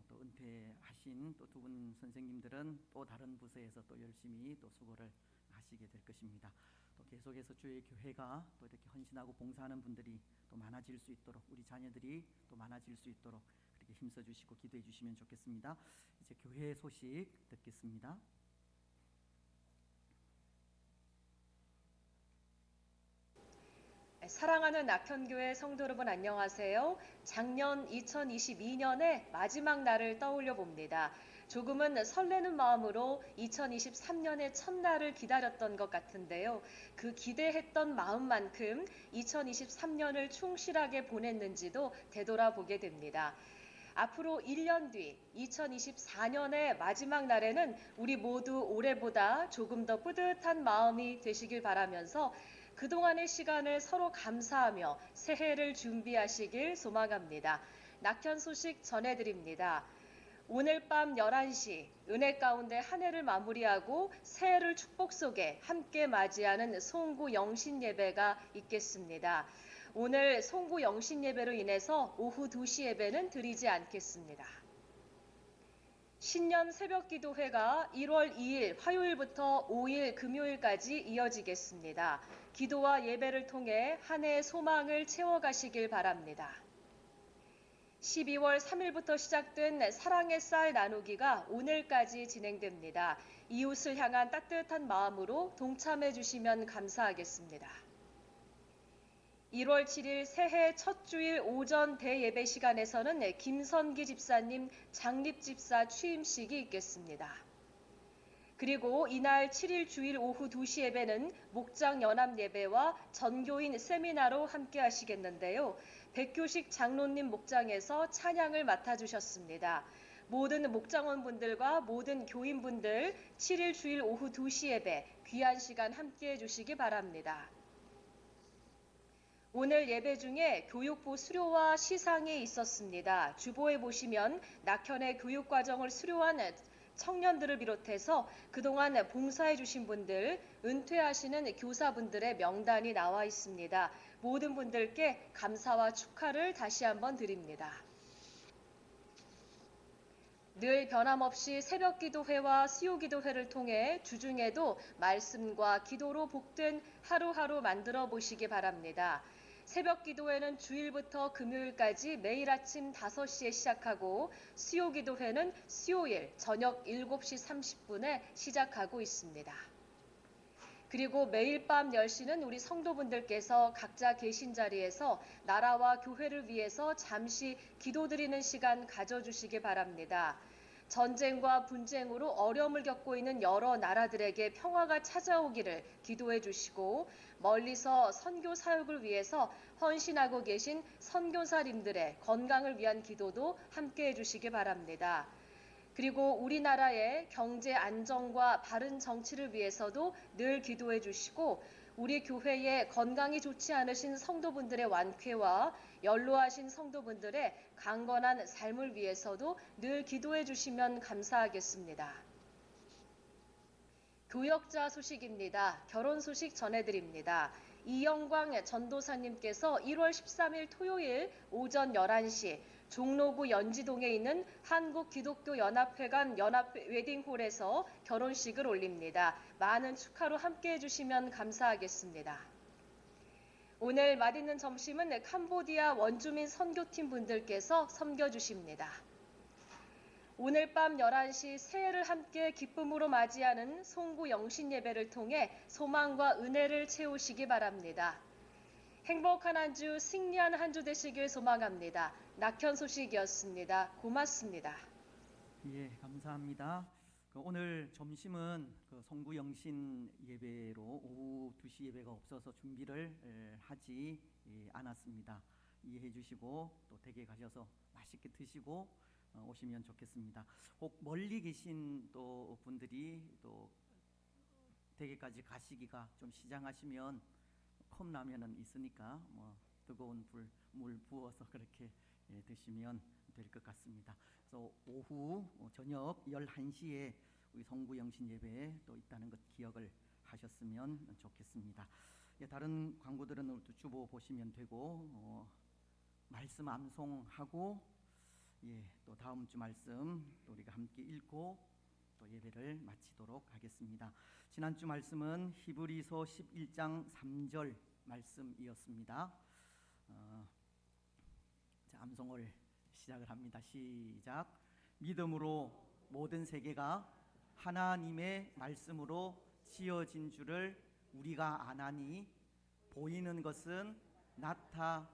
B: 또 은퇴하신 또 두 분 선생님들은 또 다른 부서에서 또 열심히 또 수고를 하시게 될 것입니다. 또 계속해서 주의 교회가 또 이렇게 헌신하고 봉사하는 분들이 또 많아질 수 있도록, 우리 자녀들이 또 많아질 수 있도록 그렇게 힘써 주시고 기도해 주시면 좋겠습니다. 이제 교회 소식 듣겠습니다.
G: 사랑하는 낙현교회 성도 여러분 안녕하세요. 작년 2022년의 마지막 날을 떠올려 봅니다. 조금은 설레는 마음으로 2023년의 첫날을 기다렸던 것 같은데요. 그 기대했던 마음만큼 2023년을 충실하게 보냈는지도 되돌아보게 됩니다. 앞으로 1년 뒤 2024년의 마지막 날에는 우리 모두 올해보다 조금 더 뿌듯한 마음이 되시길 바라면서 그동안의 시간을 서로 감사하며 새해를 준비하시길 소망합니다. 낙현 소식 전해드립니다. 오늘 밤 11시 은혜 가운데 한 해를 마무리하고 새해를 축복 속에 함께 맞이하는 송구 영신 예배가 있겠습니다. 오늘 송구 영신 예배로 인해서 오후 2시 예배는 드리지 않겠습니다. 신년 새벽 기도회가 1월 2일 화요일부터 5일 금요일까지 이어지겠습니다. 기도와 예배를 통해 한 해의 소망을 채워가시길 바랍니다. 12월 3일부터 시작된 사랑의 쌀 나누기가 오늘까지 진행됩니다. 이웃을 향한 따뜻한 마음으로 동참해 주시면 감사하겠습니다. 1월 7일 새해 첫 주일 오전 대예배 시간에서는 김선기 집사님 장립집사 취임식이 있겠습니다. 그리고 이날 7일 주일 오후 2시 예배는 목장 연합 예배와 전교인 세미나로 함께 하시겠는데요. 백교식 장로님 목장에서 찬양을 맡아주셨습니다. 모든 목장원분들과 모든 교인분들 7일 주일 오후 2시 예배 귀한 시간 함께 해주시기 바랍니다. 오늘 예배 중에 교육부 수료와 시상이 있었습니다. 주보에 보시면 낙현의 교육과정을 수료한 청년들을 비롯해서 그동안 봉사해 주신 분들, 은퇴하시는 교사분들의 명단이 나와 있습니다. 모든 분들께 감사와 축하를 다시 한번 드립니다. 늘 변함없이 새벽 기도회와 수요 기도회를 통해 주중에도 말씀과 기도로 복된 하루하루 만들어 보시기 바랍니다. 새벽 기도회는 주일부터 금요일까지 매일 아침 5시에 시작하고 수요 기도회는 수요일 저녁 7시 30분에 시작하고 있습니다. 그리고 매일 밤 10시는 우리 성도분들께서 각자 계신 자리에서 나라와 교회를 위해서 잠시 기도드리는 시간 가져주시기 바랍니다. 전쟁과 분쟁으로 어려움을 겪고 있는 여러 나라들에게 평화가 찾아오기를 기도해 주시고 멀리서 선교 사역을 위해서 헌신하고 계신 선교사님들의 건강을 위한 기도도 함께 해주시기 바랍니다. 그리고 우리나라의 경제 안정과 바른 정치를 위해서도 늘 기도해 주시고 우리 교회의 건강이 좋지 않으신 성도분들의 완쾌와 연로하신 성도분들의 강건한 삶을 위해서도 늘 기도해 주시면 감사하겠습니다. 교역자 소식입니다. 결혼 소식 전해드립니다. 이영광 전도사님께서 1월 13일 토요일 오전 11시 종로구 연지동에 있는 한국기독교연합회관 연합웨딩홀에서 결혼식을 올립니다. 많은 축하로 함께해 주시면 감사하겠습니다. 오늘 맛있는 점심은 캄보디아 원주민 선교팀 분들께서 섬겨주십니다. 오늘 밤 11시 새해를 함께 기쁨으로 맞이하는 송구 영신 예배를 통해 소망과 은혜를 채우시기 바랍니다. 행복한 한 주, 승리한 한 주 되시길 소망합니다. 낙현 소식이었습니다. 고맙습니다.
B: 예, 감사합니다. 오늘 점심은 송구 영신 예배로 오후 2시 예배가 없어서 준비를 하지 않았습니다. 이해해 주시고 또 댁에 가셔서 맛있게 드시고 오시면 좋겠습니다. 혹 멀리 계신 또 분들이 또 댁에까지 가시기가 좀 시장하시면 컵라면은 있으니까 뭐 뜨거운 물 부어서 그렇게 드시면 될 것 같습니다. 그래서 오후 저녁 11시에 우리 성구영신 예배에 또 있다는 것 기억을 하셨으면 좋겠습니다. 다른 광고들은 또 주보 보시면 되고 말씀 암송하고 또 다음 주 말씀 또 우리가 함께 읽고 또 예배를 마치도록 하겠습니다. 지난주 말씀은 히브리서 11장 3절 말씀이었습니다. 자, 암송을 시작을 합니다. 시작. 믿음으로 모든 세계가 하나님의 말씀으로 지어진 줄을 우리가 아나니 보이는 것은 나타된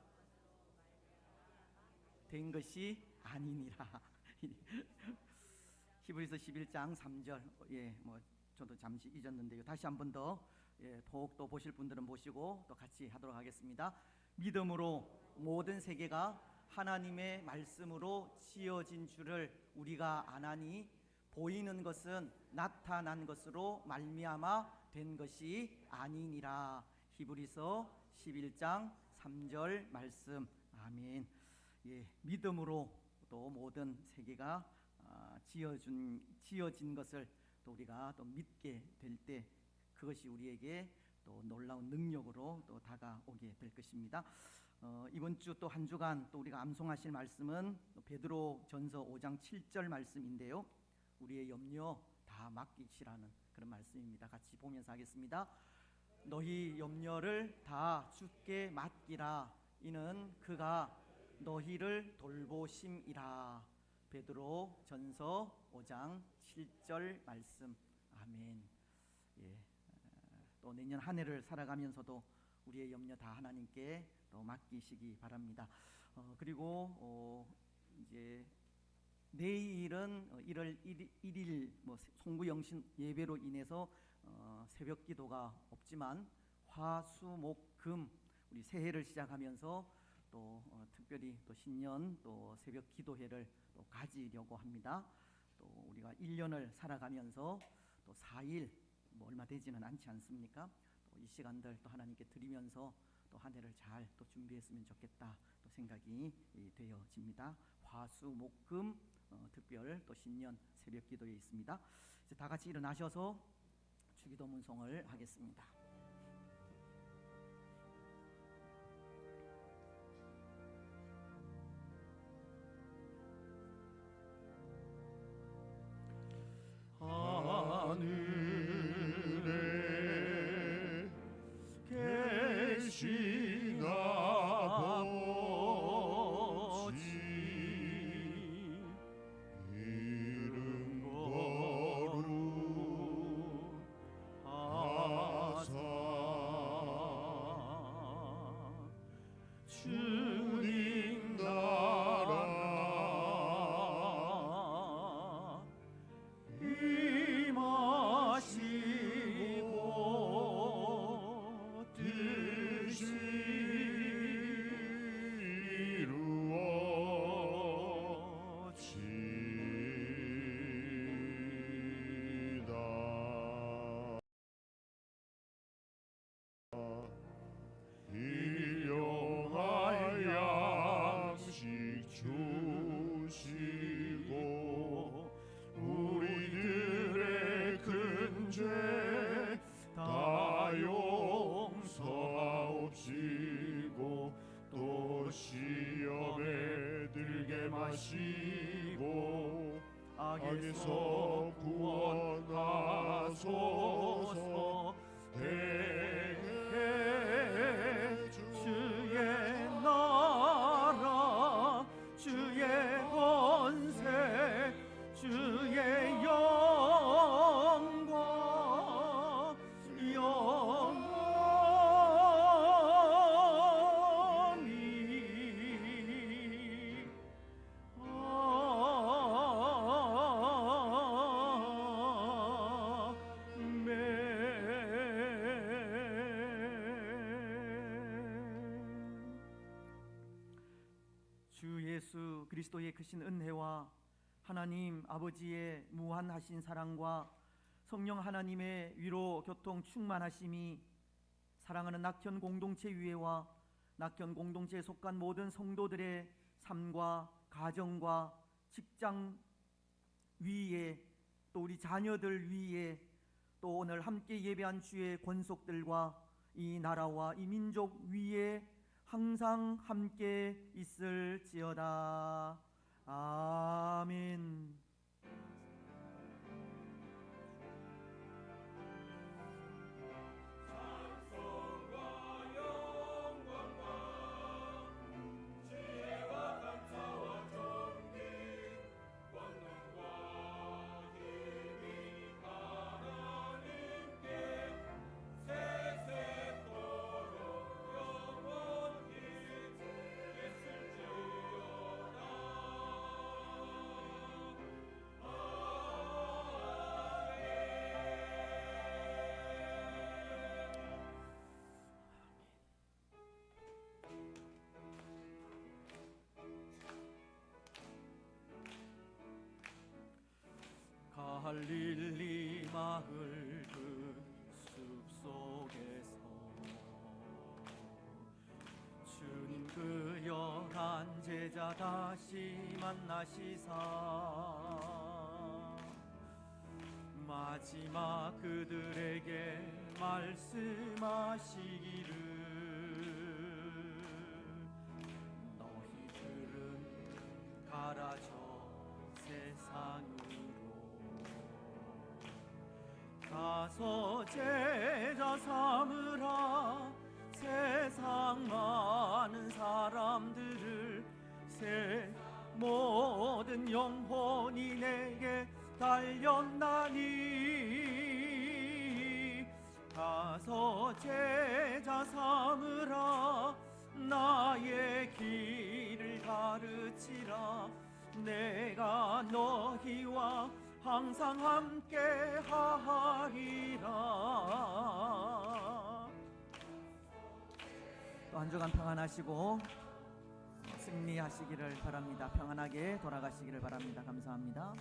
B: 것이 아니니라. 히브리서 11장 3절 저도 잠시 잊었는데요. 다시 한 번 더 더욱 또 보실 분들은 보시고 또 같이 하도록 하겠습니다. 믿음으로 모든 세계가 하나님의 말씀으로 지어진 줄을 우리가 아나니 보이는 것은 나타난 것으로 말미암아 된 것이 아니니라. 히브리서 11장 3절 말씀. 아멘. 믿음으로 또 모든 세계가 지어진 것을 또 우리가 또 믿게 될 때 그것이 우리에게 또 놀라운 능력으로 또 다가오게 될 것입니다. 이번 주 또 한 주간 또 우리가 암송하실 말씀은 베드로 전서 5장 7절 말씀인데요. 우리의 염려 다 맡기시라는 그런 말씀입니다. 같이 보면서 하겠습니다. 너희 염려를 다 주께 맡기라. 이는 그가 너희를 돌보심이라. 베드로 전서 5장 7절 말씀. 아멘. 또 내년 한 해를 살아가면서도 우리의 염려 다 하나님께 또 맡기시기 바랍니다. 그리고 이제 내일은 1월 1일 송구영신 예배로 인해서 새벽 기도가 없지만 화수목금 우리 새해를 시작하면서 또 특별히 또 신년 또 새벽 기도회를 또 가지려고 합니다. 또 우리가 1년을 살아가면서 또 4일 얼마 되지는 않지 않습니까? 또 이 시간들 또 하나님께 드리면서 또 한 해를 잘 또 준비했으면 좋겠다 또 생각이 되어집니다. 화수목금 특별 또 신년 새벽 기도에 있습니다. 이제 다 같이 일어나셔서 주기도 문송을 하겠습니다.
D: 하늘에 계신 아버지 이름 거룩하사 주님 나라 임하시고 뜻이 이루어지다. 일용할 양식 주시고 우리들의 큰 죄 다 용서하옵시고 또 시험에 들게 마시고 악에서 구원하소서. 대개 주의 나라 주의 권세 주의 영광 영원히 주 예수 그리스도의 크신 은혜와 하나님 아버지의 무한하신 사랑과 성령 하나님의 위로 교통 충만하심이 사랑하는 낙현 공동체 위에와 낙현 공동체에 속한 모든 성도들의 삶과 가정과 직장 위에 또 우리 자녀들 위에 또 오늘 함께 예배한 주의 권속들과 이 나라와 이 민족 위에 항상 함께 있을지어다. 아멘. 갈릴리 마을 그 숲속에서 주님 그 11 제자 다시 만나시사 마지막 그들에게 말씀하시기를 너희들은 가라 저 세상으로 가서 제자 삼으라 세상 많은 사람들을 모든 영혼이 내게 달렸나니 가서 제자 삼으라 나의 길을 가르치라 내가 너희와 항상 함께 하리라.
B: 또 한 주간 평안하시고 승리하시기를 바랍니다. 평안하게 돌아가시기를 바랍니다. 감사합니다.